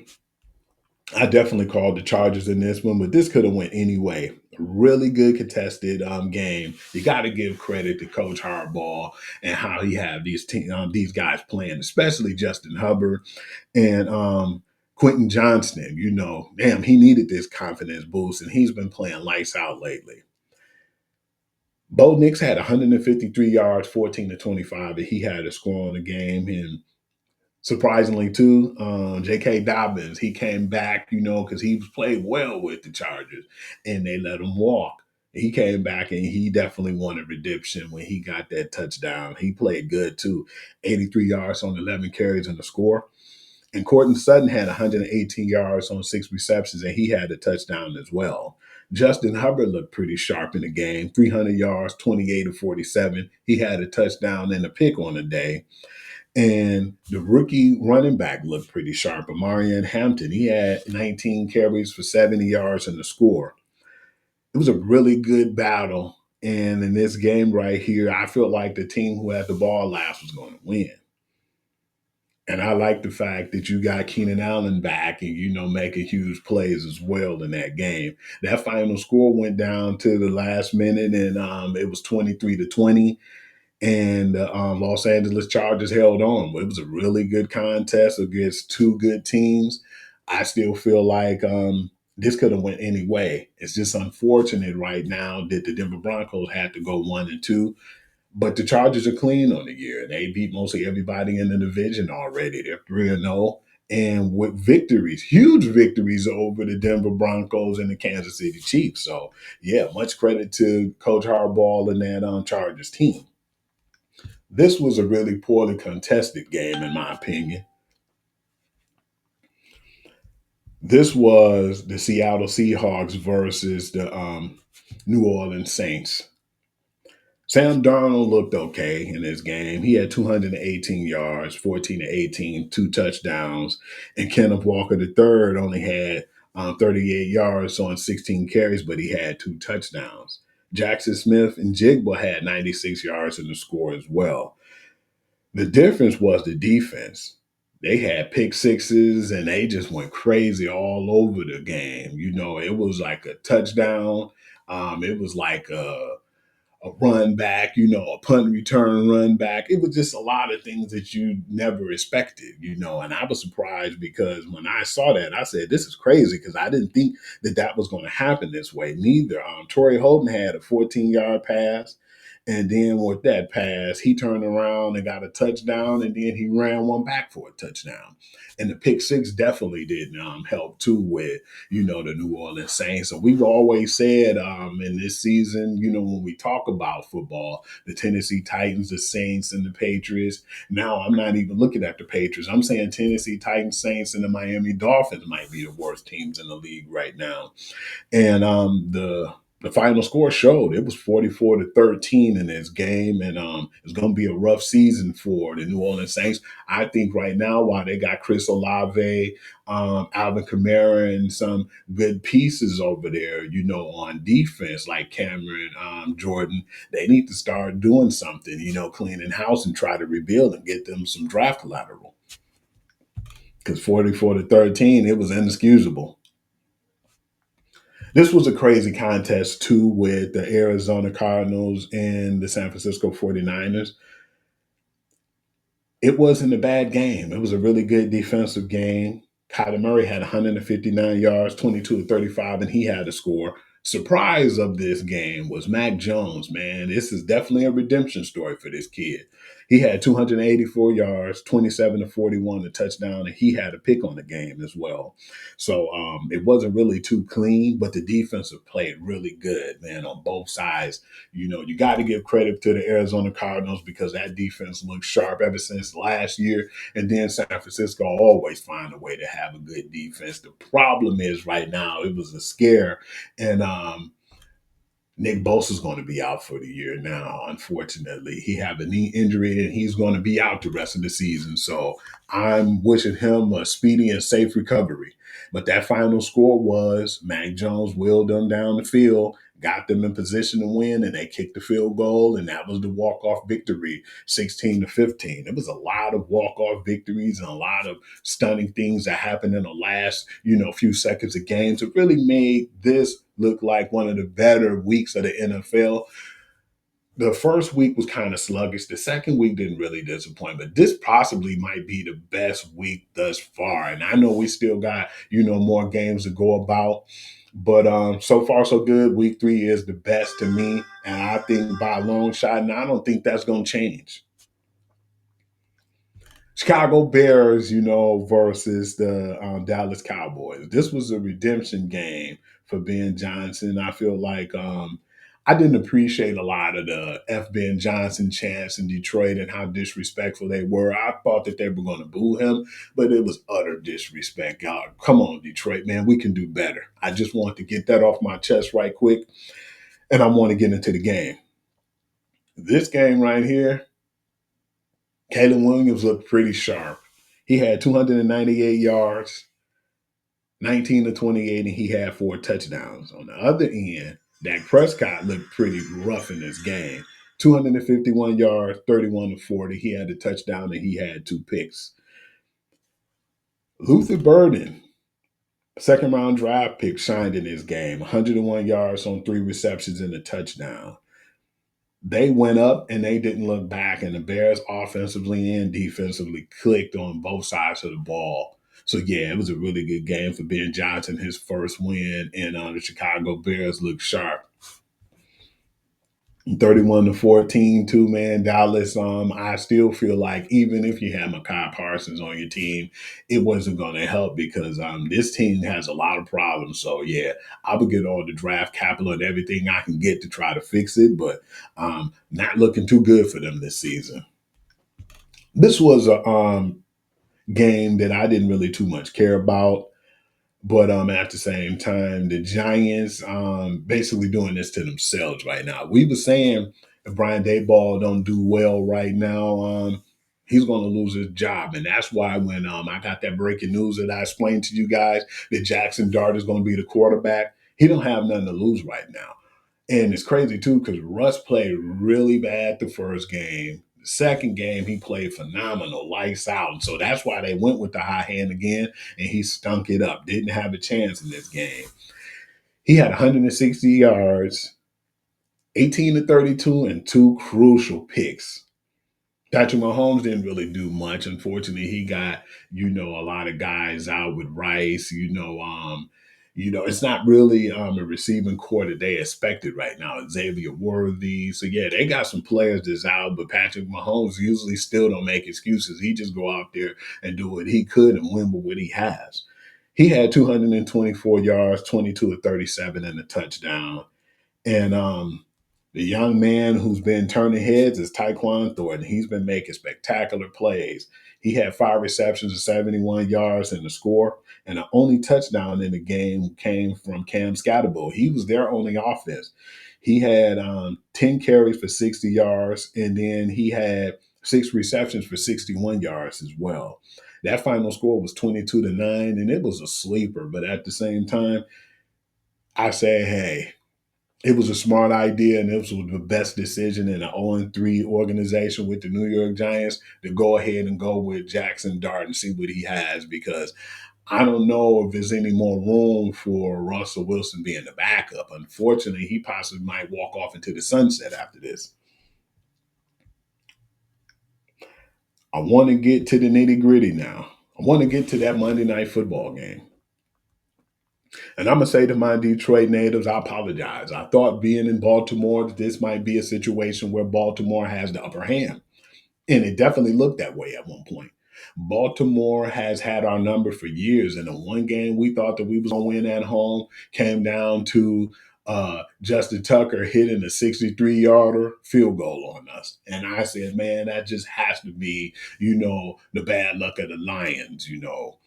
I definitely called the Chargers in this one, but this could have went any way. A really good contested game. You got to give credit to Coach Harbaugh and how he had these guys playing, especially Justin Hubbard and Quentin Johnston. Damn, he needed this confidence boost, and he's been playing lights out lately. Bo Nix had 153 yards, 14 to 25 that he had to score on the game, and surprisingly, too, J.K. Dobbins, he came back, because he was played well with the Chargers, and they let him walk. He came back and he definitely wanted redemption when he got that touchdown. He played good too. 83 yards on 11 carries and a score. And Cortland Sutton had 118 yards on 6 receptions, and he had a touchdown as well. Justin Hubbard looked pretty sharp in the game, 300 yards, 28 to 47. He had a touchdown and a pick on the day. And the rookie running back looked pretty sharp. Amarian Hampton, he had 19 carries for 70 yards and a score. It was a really good battle. And in this game right here, I felt like the team who had the ball last was going to win. And I like the fact that you got Keenan Allen back and, making huge plays as well in that game. That final score went down to the last minute, and it was 23-20. And the Los Angeles Chargers held on. But it was a really good contest against two good teams. I still feel like this could have went any way. It's just unfortunate right now that the Denver Broncos had to go 1-2. But the Chargers are clean on the year. They beat mostly everybody in the division already. They're 3-0. And with victories, huge victories over the Denver Broncos and the Kansas City Chiefs. So, yeah, much credit to Coach Harbaugh and that Chargers team. This was a really poorly contested game, in my opinion. This was the Seattle Seahawks versus the New Orleans Saints. Sam Darnold looked okay in this game. He had 218 yards, 14 to 18, two touchdowns, and Kenneth Walker III only had 38 yards on 16 carries, but he had two touchdowns. Jackson Smith and Jigba had 96 yards in the score as well. The difference was the defense. They had pick sixes and they just went crazy all over the game. It was like a touchdown. It was like a run back, a punt return run back. It was just a lot of things that you never expected, And I was surprised because when I saw that, I said, "This is crazy," because I didn't think that that was going to happen this way. Neither. Torrey Holden had a 14-yard pass. And then with that pass, he turned around and got a touchdown, and then he ran one back for a touchdown. And the pick six definitely did help too with the New Orleans Saints. And we've always said in this season, when we talk about football, the Tennessee Titans, the Saints, and the Patriots. Now I'm not even looking at the Patriots. I'm saying Tennessee Titans, Saints, and the Miami Dolphins might be the worst teams in the league right now. And the final score showed it was 44-13 in this game, and it's going to be a rough season for the New Orleans Saints. I think right now, while they got Chris Olave, Alvin Kamara, and some good pieces over there, on defense like Cameron Jordan, they need to start doing something, cleaning house and try to rebuild and get them some draft collateral. Because 44-13, it was inexcusable. This was a crazy contest too with the Arizona Cardinals and the San Francisco 49ers. It wasn't a bad game. It was a really good defensive game. Kyler Murray had 159 yards, 22 to 35, and he had a score. Surprise of this game was Mac Jones, man. This is definitely a redemption story for this kid. He had 284 yards, 27 to 41, a touchdown, and he had a pick on the game as well. So it wasn't really too clean, but the defensive played really good, man, on both sides. You got to give credit to the Arizona Cardinals because that defense looked sharp ever since last year. And then San Francisco always find a way to have a good defense. The problem is right now, it was a scare. And Nick Bosa's going to be out for the year now, unfortunately. He had a knee injury and he's going to be out the rest of the season. So I'm wishing him a speedy and safe recovery. But that final score was Mac Jones wheeled them down the field, got them in position to win, and they kicked the field goal, and that was the walk-off victory, 16-15. It was a lot of walk-off victories and a lot of stunning things that happened in the last, few seconds of games. It really made this look like one of the better weeks of the NFL. The first week was kind of sluggish. The second week didn't really disappoint, but this possibly might be the best week thus far. And I know we still got, more games to go about. But so far, so good. Week 3 is the best to me. And I think by a long shot, and I don't think that's going to change. Chicago Bears, versus the Dallas Cowboys. This was a redemption game for Ben Johnson. I feel like I didn't appreciate a lot of the F. Ben Johnson chants in Detroit and how disrespectful they were. I thought that they were going to boo him, but it was utter disrespect. God, come on, Detroit, man, we can do better. I just want to get that off my chest right quick, and I want to get into the game. This game right here, Caleb Williams looked pretty sharp. He had 298 yards, 19 to 28, and he had 4 touchdowns. On the other end, Dak Prescott looked pretty rough in this game. 251 yards, 31 to 40. He had a touchdown and he had 2 picks. Luther Burden, second round draft pick, shined in this game. 101 yards on 3 receptions and a touchdown. They went up and they didn't look back, and the Bears offensively and defensively clicked on both sides of the ball. So yeah, it was a really good game for Ben Johnson, his first win, and the Chicago Bears looked sharp. 31-14 too, man. Dallas, I still feel like even if you had Micah Parsons on your team, it wasn't going to help because this team has a lot of problems. So yeah, I would get all the draft capital and everything I can get to try to fix it, but not looking too good for them this season. This was a game that I didn't really too much care about. But at the same time, the Giants basically doing this to themselves right now. We were saying if Brian Daboll don't do well right now, he's going to lose his job. And that's why when I got that breaking news that I explained to you guys that Jackson Dart is going to be the quarterback, he don't have nothing to lose right now. And it's crazy too because Russ played really bad the first game. The second game, he played phenomenal, lights out. And so that's why they went with the high hand again, and he stunk it up. Didn't have a chance in this game. He had 160 yards, 18 to 32 and two crucial picks. Patrick Mahomes didn't really do much. Unfortunately, he got, a lot of guys out with Rice, it's not really a receiving core that they expected right now. Xavier Worthy. So yeah, they got some players that's out, but Patrick Mahomes usually still don't make excuses. He just go out there and do what he could and win with what he has. He had 224 yards, 22 to 37, and a touchdown. And the young man who's been turning heads is Tyquan Thornton. He's been making spectacular plays. He had 5 receptions of 71 yards and a score, and the only touchdown in the game came from Cam Scatterbo. He was their only offense. He had 10 carries for 60 yards, and then he had 6 receptions for 61 yards as well. That final score was 22 to 9, and it was a sleeper. But at the same time, I say, hey, it was a smart idea, and it was the best decision in an 0-3 organization with the New York Giants to go ahead and go with Jackson Dart and see what he has, because I don't know if there's any more room for Russell Wilson being the backup. Unfortunately, he possibly might walk off into the sunset after this. I want to get to the nitty gritty now. I want to get to that Monday Night Football game. And I'm going to say to my Detroit natives, I apologize. I thought being in Baltimore, this might be a situation where Baltimore has the upper hand. And it definitely looked that way at one point. Baltimore has had our number for years. And the one game we thought that we was going to win at home came down to Justin Tucker hitting a 63-yarder field goal on us. And I said, man, that just has to be, the bad luck of the Lions.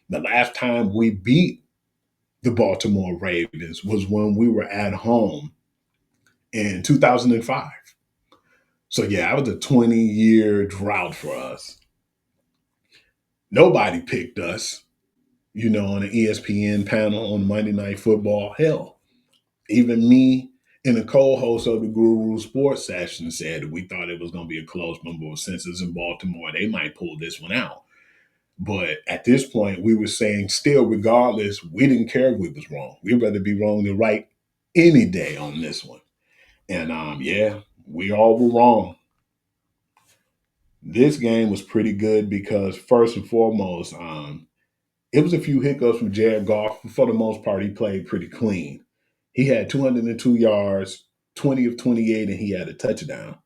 The last time we beat the Baltimore Ravens was when we were at home in 2005. So yeah, that was a 20-year drought for us. Nobody picked us, on the ESPN panel on Monday Night Football. Hell, even me and the co-host of the Guru Sports Session said that we thought it was going to be a close number of since it's in Baltimore. They might pull this one out. But at this point, we were saying still, regardless, we didn't care if we was wrong. We'd rather be wrong than right any day on this one. And yeah, we all were wrong. This game was pretty good because first and foremost, it was a few hiccups from Jared Goff. For the most part, he played pretty clean. He had 202 yards, 20 of 28, and he had a touchdown.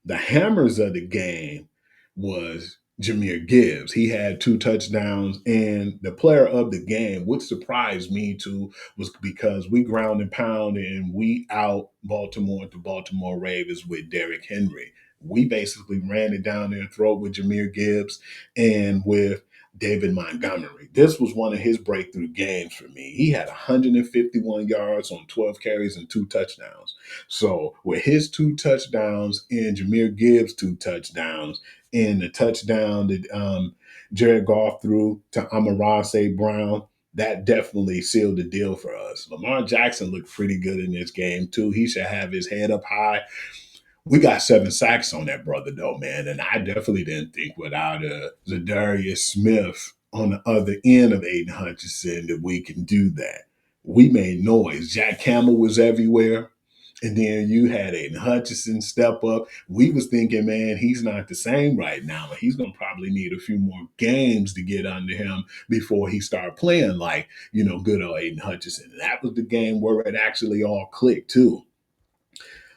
The hammers of the game was Jameer Gibbs. He had 2 touchdowns, and the player of the game, which surprised me too, was because we ground and pound and we out Baltimore to Baltimore Ravens with Derrick Henry. We basically ran it down their throat with Jameer Gibbs and with David Montgomery. This was one of his breakthrough games for me. He had 151 yards on 12 carries and 2 touchdowns. So with his 2 touchdowns and Jameer Gibbs' 2 touchdowns and the touchdown that Jared Goff threw to Amon-Ra St. Brown, that definitely sealed the deal for us. Lamar Jackson looked pretty good in this game too. He should have his head up high. We got 7 sacks on that brother though, man. And I definitely didn't think without Zadarius Smith on the other end of Aiden Hutchinson that we can do that. We made noise. Jack Campbell was everywhere. And then you had Aiden Hutchinson step up. We was thinking, man, he's not the same right now. He's going to probably need a few more games to get under him before he start playing like, good old Aiden Hutchinson. And that was the game where it actually all clicked too.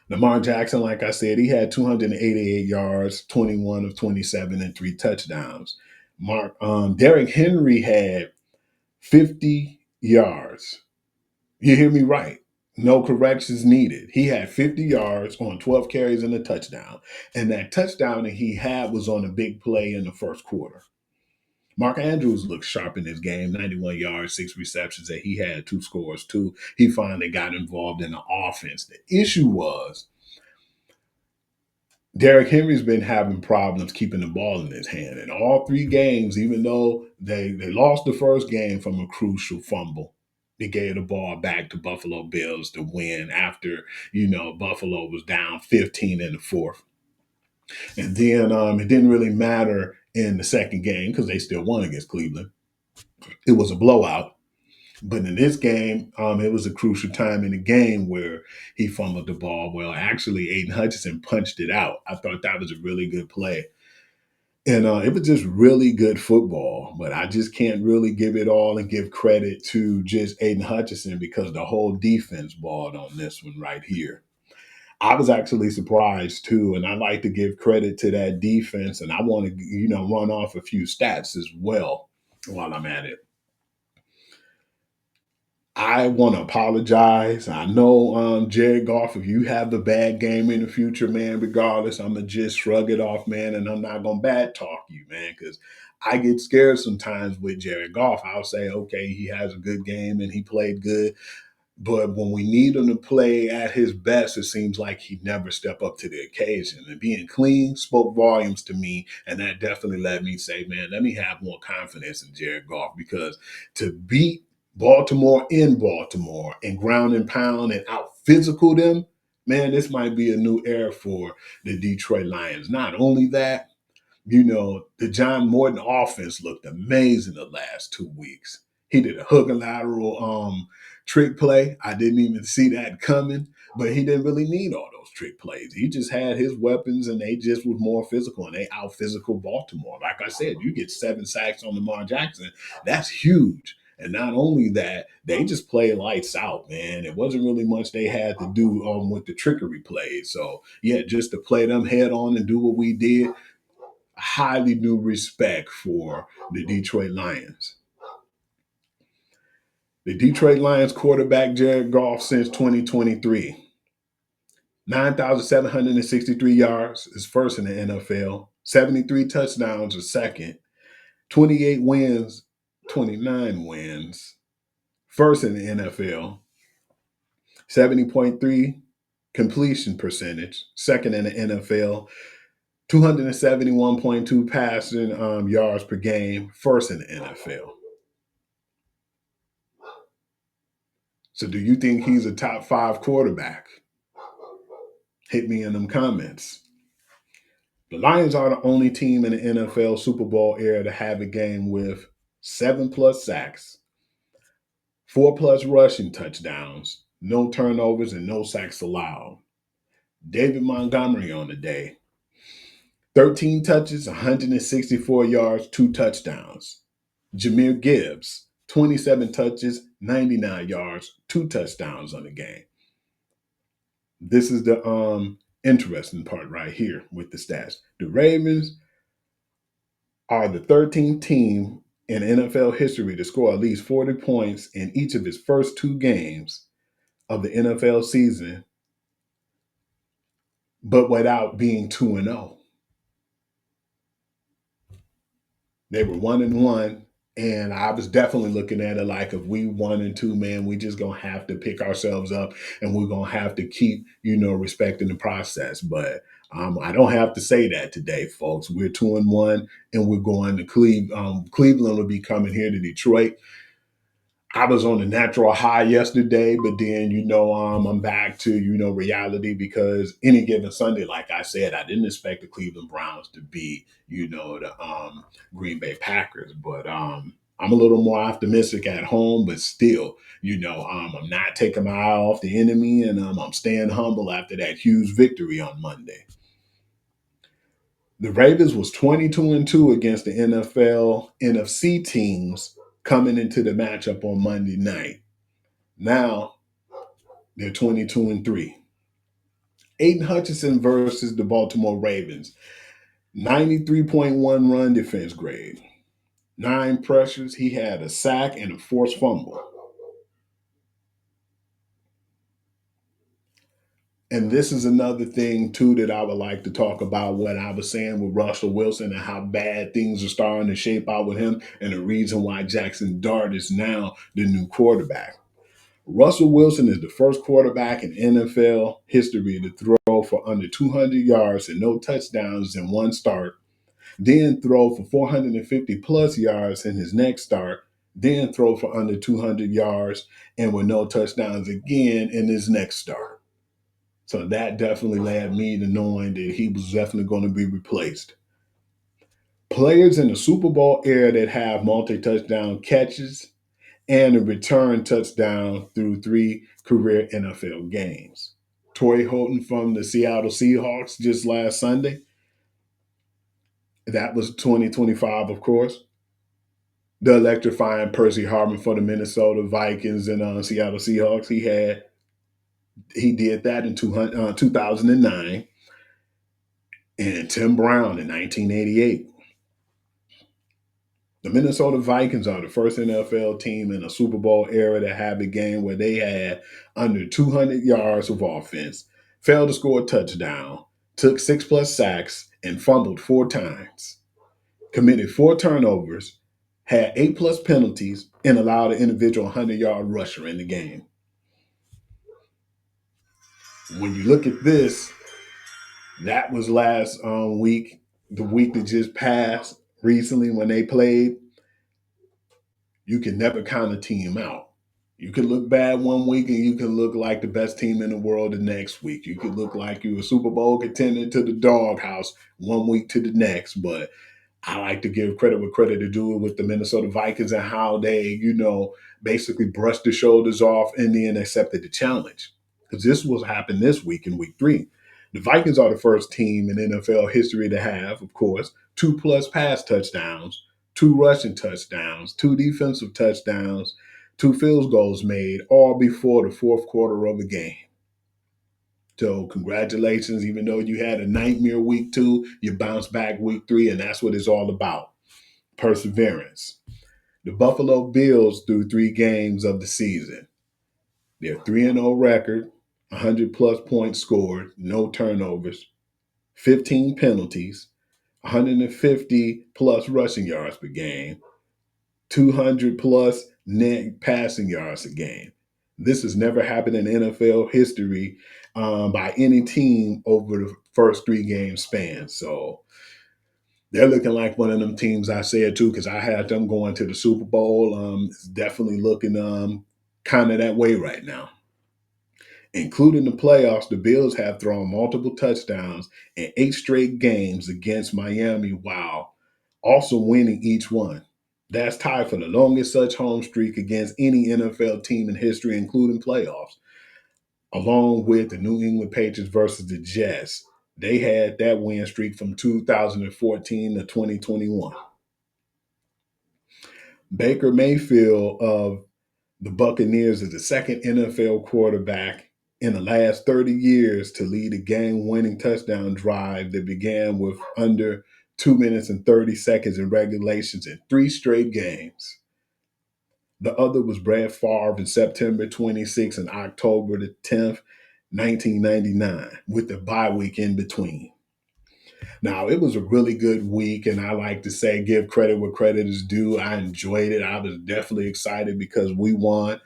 Lamar Jackson, like I said, he had 288 yards, 21 of 27, and 3 touchdowns. Derrick Henry had 50 yards. You hear me right. No corrections needed. He had 50 yards on 12 carries and a touchdown. And that touchdown that he had was on a big play in the first quarter. Mark Andrews looked sharp in this game, 91 yards, 6 receptions, and he had 2 scores too. He finally got involved in the offense. The issue was Derrick Henry's been having problems keeping the ball in his hand. In all 3 games, even though they lost the first game from a crucial fumble, they gave the ball back to Buffalo Bills to win after, Buffalo was down 15 in the fourth. And then it didn't really matter in the second game because they still won against Cleveland. It was a blowout. But in this game, it was a crucial time in the game where he fumbled the ball. Well, actually, Aiden Hutchinson punched it out. I thought that was a really good play. And it was just really good football. But I just can't really give it all and give credit to just Aiden Hutchinson because the whole defense balled on this one right here. I was actually surprised too, and I like to give credit to that defense. And I want to, run off a few stats as well while I'm at it. I want to apologize. I know, Jared Goff, if you have a bad game in the future, man, regardless, I'm going to just shrug it off, man, and I'm not going to bad talk you, man, because I get scared sometimes with Jared Goff. I'll say, okay, he has a good game and he played good. But when we need him to play at his best, it seems like he never step up to the occasion. And being clean spoke volumes to me, and that definitely let me say, man, let me have more confidence in Jared Goff because to beat Baltimore in Baltimore and ground and pound and out physical them, man, this might be a new era for the Detroit Lions. Not only that, the John Morton offense looked amazing the last 2 weeks. He did a hook and lateral trick play. I didn't even see that coming, but he didn't really need all those trick plays. He just had his weapons and they just was more physical and they out physical Baltimore. Like I said, you get 7 sacks on Lamar Jackson. That's huge. And not only that, they just play lights out, man. It wasn't really much they had to do with the trickery plays. So, yeah, just to play them head on and do what we did, highly new respect for the Detroit Lions. The Detroit Lions quarterback Jared Goff since 2023. 9,763 yards is first in the NFL. 73 touchdowns is second. 28 wins, 29 wins. First in the NFL. 70.3 completion percentage. Second in the NFL. 271.2 passing yards per game. First in the NFL. So do you think he's a top 5 quarterback? Hit me in them comments. The Lions are the only team in the NFL Super Bowl era to have a game with 7 plus sacks, 4 plus rushing touchdowns, no turnovers, and no sacks allowed. David Montgomery on the day, 13 touches, 164 yards, 2 touchdowns. Jahmyr Gibbs, 27 touches, 99 yards, 2 touchdowns on the game. This is the interesting part right here with the stats. The Ravens are the 13th team in NFL history to score at least 40 points in each of its first 2 games of the NFL season, but without being 2-0. They were 1-1, and I was definitely looking at it like if we 1-2, man, we just gonna have to pick ourselves up and we're gonna have to keep, respecting the process. But I don't have to say that today, folks. We're 2-1, and we're going to Cleveland. Cleveland will be coming here to Detroit. I was on a natural high yesterday, but then I'm back to reality because any given Sunday, like I said, I didn't expect the Cleveland Browns to be the Green Bay Packers, but I'm a little more optimistic at home, but still, I'm not taking my eye off the enemy, and I'm staying humble after that huge victory on Monday. The Ravens was 22-2 against the NFL NFC teams coming into the matchup on Monday night. Now they're 22-3. Aiden Hutchinson versus the Baltimore Ravens. 93.1 run defense grade. 9 pressures. He had a sack and a forced fumble. And this is another thing, too, that I would like to talk about what I was saying with Russell Wilson and how bad things are starting to shape out with him and the reason why Jackson Dart is now the new quarterback. Russell Wilson is the first quarterback in NFL history to throw for under 200 yards and no touchdowns in one start, then throw for 450 plus yards in his next start, then throw for under 200 yards and with no touchdowns again in his next start. So that definitely led me to knowing that he was definitely going to be replaced. Players in the Super Bowl era that have multi-touchdown catches and a return touchdown through three career NFL games. Torrey Holton from the Seattle Seahawks just last Sunday. That was 2025, of course. The electrifying Percy Harvin for the Minnesota Vikings and Seattle Seahawks. He did that in 2009, and Tim Brown in 1988. The Minnesota Vikings are the first NFL team in a Super Bowl era to have a game where they had under 200 yards of offense, failed to score a touchdown, took six plus sacks, and fumbled four times, committed four turnovers, had eight plus penalties, and allowed an individual 100-yard rusher in the game. When you look at this, that was last week, the week that just passed recently when they played. You can never count a team out. You can look bad one week and you can look like the best team in the world the next week. You could look like you a Super Bowl contender to the doghouse one week to the next. But I like to give credit where credit is due with the Minnesota Vikings and how they, basically brushed the shoulders off and then accepted the challenge. Because this was happened this week in week three. The Vikings are the first team in NFL history to have, of course, two plus pass touchdowns, two rushing touchdowns, two defensive touchdowns, two field goals made, all before the fourth quarter of a game. So congratulations, even though you had a nightmare week two, you bounced back week three, and that's what it's all about. Perseverance. The Buffalo Bills through three games of the season. Their 3-0 record, 100 plus points scored, no turnovers, 15 penalties, 150 plus rushing yards per game, 200 plus net passing yards a game. This has never happened in NFL history by any team over the first three game span. So they're looking like one of them teams I said too, because I had them going to the Super Bowl. It's definitely looking kind of that way right now. Including the playoffs, the Bills have thrown multiple touchdowns in eight straight games against Miami while also winning each one. That's tied for the longest such home streak against any NFL team in history, including playoffs, along with the New England Patriots versus the Jets. They had that win streak from 2014 to 2021. Baker Mayfield of the Buccaneers is the second NFL quarterback in the last 30 years to lead a game-winning touchdown drive that began with under 2 minutes and 30 seconds in regulations in three straight games. The other was Brad Favre in September 26th and October the 10th, 1999, with the bye week in between. Now, it was a really good week, and I like to say, give credit where credit is due. I enjoyed it. I was definitely excited because we won.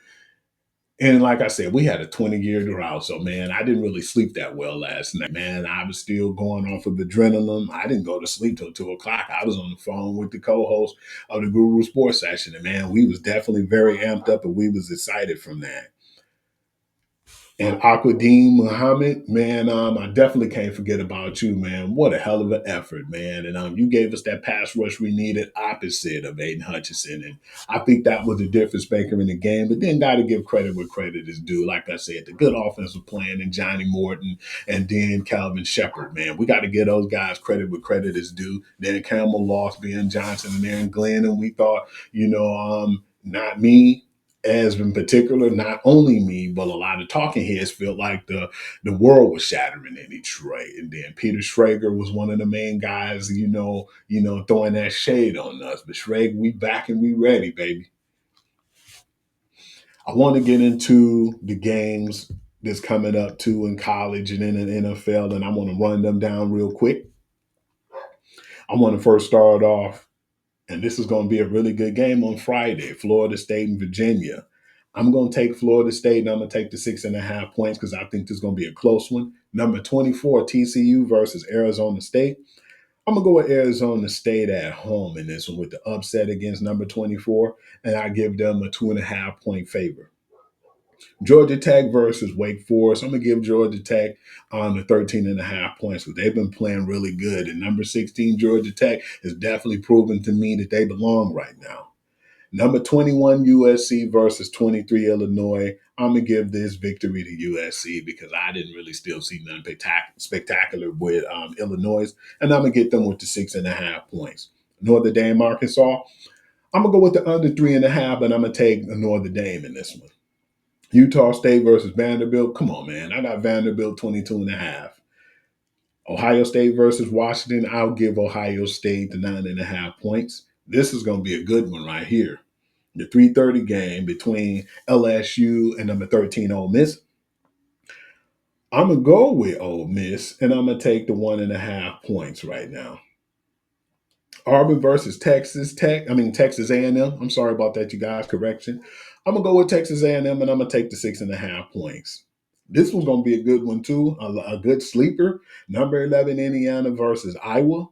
And like I said, we had a 20-year drought. So, man, I didn't really sleep that well last night. Man, I was still going off of adrenaline. I didn't go to sleep till 2 o'clock. I was on the phone with the co-host of the Guru Sports Session. And, man, we was definitely very amped up and we was excited from that. And Aquadine Muhammad, man, I definitely can't forget about you, man. What a hell of an effort, man. And you gave us that pass rush we needed opposite of Aiden Hutchinson. And I think that was the difference maker in the game. But then got to give credit where credit is due. Like I said, the good offensive plan and Johnny Morton and then Calvin Shepard, man. We got to give those guys credit where credit is due. Then Campbell lost Ben Johnson and Aaron Glenn. And we thought, not me, as in particular, not only me, but a lot of talking heads felt like the world was shattering in Detroit. And then Peter Schrager was one of the main guys, throwing that shade on us. But Schrager, we back and we ready, baby. I want to get into the games that's coming up too in college and in the NFL, and I want to run them down real quick. I want to first start off, and this is going to be a really good game on Friday, Florida State and Virginia. I'm going to take Florida State, and I'm going to take the 6.5 points because I think this is going to be a close one. Number 24, TCU versus Arizona State. I'm going to go with Arizona State at home in this one with the upset against number 24, and I give them a 2.5 point favor. Georgia Tech versus Wake Forest. I'm going to give Georgia Tech the 13.5 points because they've been playing really good. And number 16, Georgia Tech, has definitely proven to me that they belong right now. Number 21 USC versus 23 Illinois. I'm gonna give this victory to USC because I didn't really still see nothing spectacular with Illinois, and I'm gonna get them with the 6.5 points. Notre Dame, Arkansas. I'm gonna go with the under 3.5, but I'm gonna take Notre Dame in this one. Utah State versus Vanderbilt. Come on, man. I got Vanderbilt 22.5. Ohio State versus Washington. I'll give Ohio State the 9.5 points. This is gonna be a good one right here. The 3:30 game between LSU and number 13 Ole Miss. I'm gonna go with Ole Miss, and I'm gonna take the 1.5 points right now. Auburn versus Texas Tech. I mean Texas A&M. I'm sorry about that, you guys. Correction. I'm gonna go with Texas A&M, and I'm gonna take the 6.5 points. This one's gonna be a good one too. A good sleeper. Number 11 Indiana versus Iowa.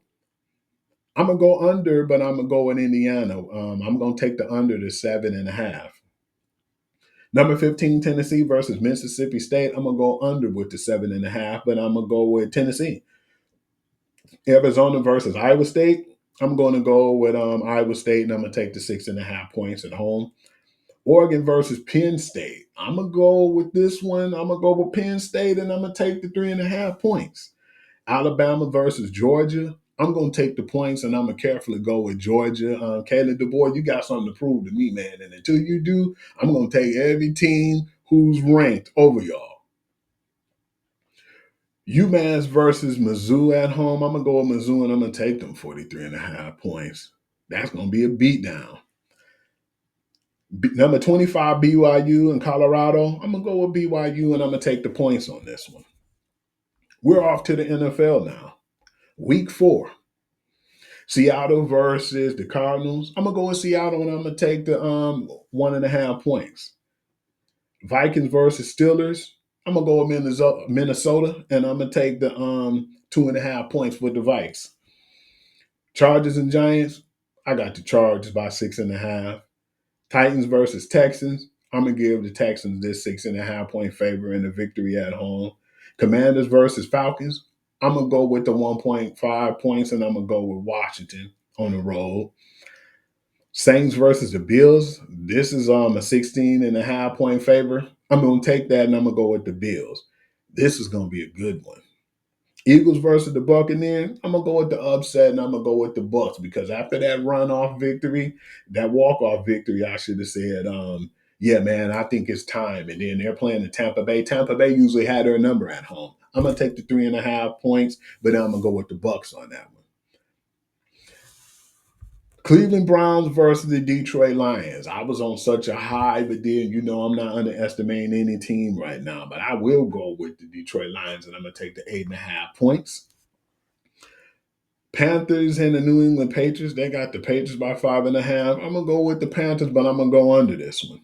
I'm gonna go under, but I'm gonna go with Indiana. I'm gonna take the under the 7.5. Number 15, Tennessee versus Mississippi State. I'm going to go under with the 7.5, but I'm going to go with Tennessee. Arizona versus Iowa State. I'm going to go with Iowa State, and I'm going to take the 6.5 points at home. Oregon versus Penn State. I'm going to go with this one. I'm going to go with Penn State, and I'm going to take the 3.5 points. Alabama versus Georgia. I'm going to take the points, and I'm going to carefully go with Georgia. Caleb DeBoer, you got something to prove to me, man. And until you do, I'm going to take every team who's ranked over y'all. UMass versus Mizzou at home. I'm going to go with Mizzou, and I'm going to take them 43.5 points. That's going to be a beatdown. Number 25, BYU in Colorado. I'm going to go with BYU, and I'm going to take the points on this one. We're off to the NFL now. Week 4. Seattle versus the Cardinals. I'm gonna go with Seattle, and I'm gonna take the 1.5 points. Vikings versus Steelers. I'm gonna go with Minnesota, and I'm gonna take the 2.5 points with the Vikes. Chargers and Giants. I got the Chargers by 6.5. Titans versus Texans. I'm gonna give the Texans this 6.5 point favor in the victory at home. Commanders versus Falcons. I'm gonna go with the 1.5 points, and I'm gonna go with Washington on the road. Saints versus the Bills. This is a 16.5 point favor. I'm gonna take that, and I'm gonna go with the Bills. This is gonna be a good one. Eagles versus the Buccaneers. I'm gonna go with the upset, and I'm gonna go with the Bucks because after that runoff victory, that walk-off victory, I should have said, yeah, man, I think it's time. And then they're playing the Tampa Bay. Tampa Bay usually had their number at home. I'm gonna take the 3.5 points, but I'm gonna go with the Bucks on that one. Cleveland Browns versus the Detroit Lions. I was on such a high, but then I'm not underestimating any team right now. But I will go with the Detroit Lions, and I'm gonna take the 8.5 points. Panthers and the New England Patriots. They got the Patriots by 5.5. I'm gonna go with the Panthers, but I'm gonna go under this one.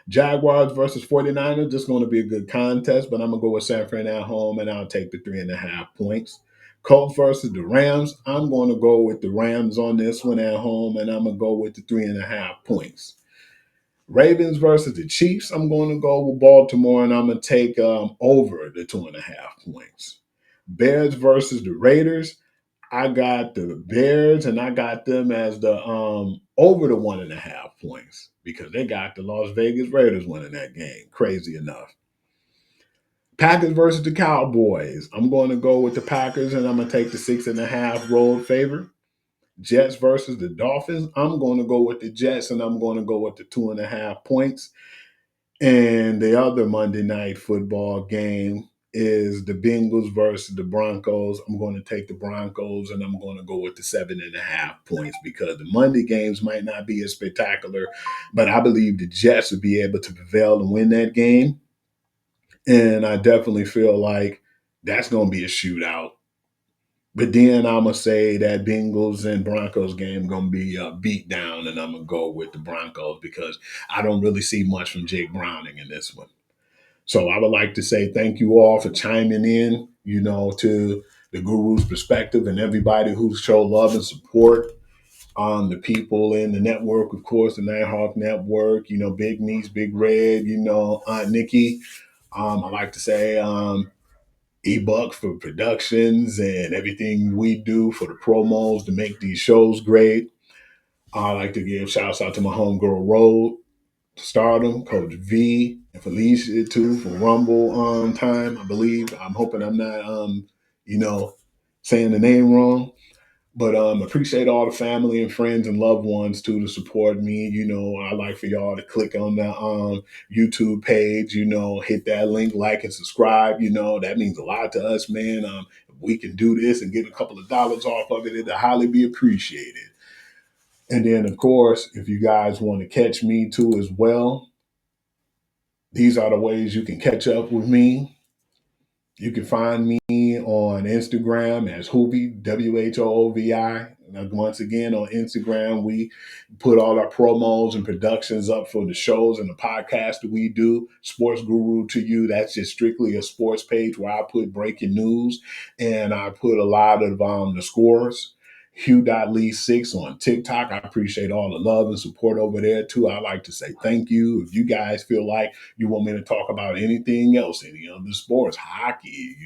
Jaguars versus 49ers. This is going to be a good contest, but I'm going to go with San Fran at home, and I'll take the 3.5 points. Colts versus the Rams. I'm going to go with the Rams on this one at home, and I'm going to go with the 3.5 points. Ravens versus the Chiefs. I'm going to go with Baltimore, and I'm going to take over the 2.5 points. Bears versus the Raiders. I got the Bears, and I got them as the over the 1.5 points because they got the Las Vegas Raiders winning that game. Crazy enough. Packers versus the Cowboys. I'm going to go with the Packers, and I'm going to take the 6.5 road favor. Jets versus the Dolphins. I'm going to go with the Jets, and I'm going to go with the 2.5 points. And the other Monday night football game is the Bengals versus the Broncos. I'm going to take the Broncos, and I'm going to go with the 7.5 points because the Monday games might not be as spectacular, but I believe the Jets will be able to prevail and win that game. And I definitely feel like that's going to be a shootout. But then I'm going to say that Bengals and Broncos game going to be beat down, and I'm going to go with the Broncos because I don't really see much from Jake Browning in this one. So I would like to say thank you all for chiming in, to the Guru's Perspective and everybody who showed love and support on the people in the network, of course, the Nighthawk Network, Big Niece, Big Red, Aunt Nikki. I like to say E-Buck for productions and everything we do for the promos to make these shows great. I like to give shouts out to my homegirl Road, Stardom, Coach V, and Felicia too for Rumble time, I believe. I'm hoping I'm not you know, saying the name wrong. But appreciate all the family and friends and loved ones too to support me. I like for y'all to click on the YouTube page, hit that link, like and subscribe. That means a lot to us, man. If we can do this and get a couple of dollars off of it, it'll highly be appreciated. And then, of course, if you guys want to catch me too as well, these are the ways you can catch up with me. You can find me on Instagram as Hoovy, WHOOVI. Once again, on Instagram, we put all our promos and productions up for the shows and the podcast that we do. Sports Guru to You, that's just strictly a sports page where I put breaking news and I put a lot of the scores. Hugh.Lee6 on TikTok. I appreciate all the love and support over there too. I like to say thank you. If you guys feel like you want me to talk about anything else, any other sports, hockey,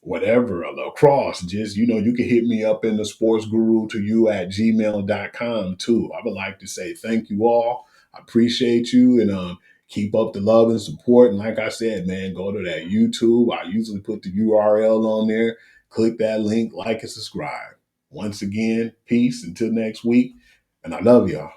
whatever, lacrosse, just, you can hit me up in the sports guru to you at gmail.com too. I would like to say thank you all. I appreciate you and keep up the love and support. And like I said, man, go to that YouTube. I usually put the URL on there. Click that link, like and subscribe. Once again, peace until next week. And I love y'all.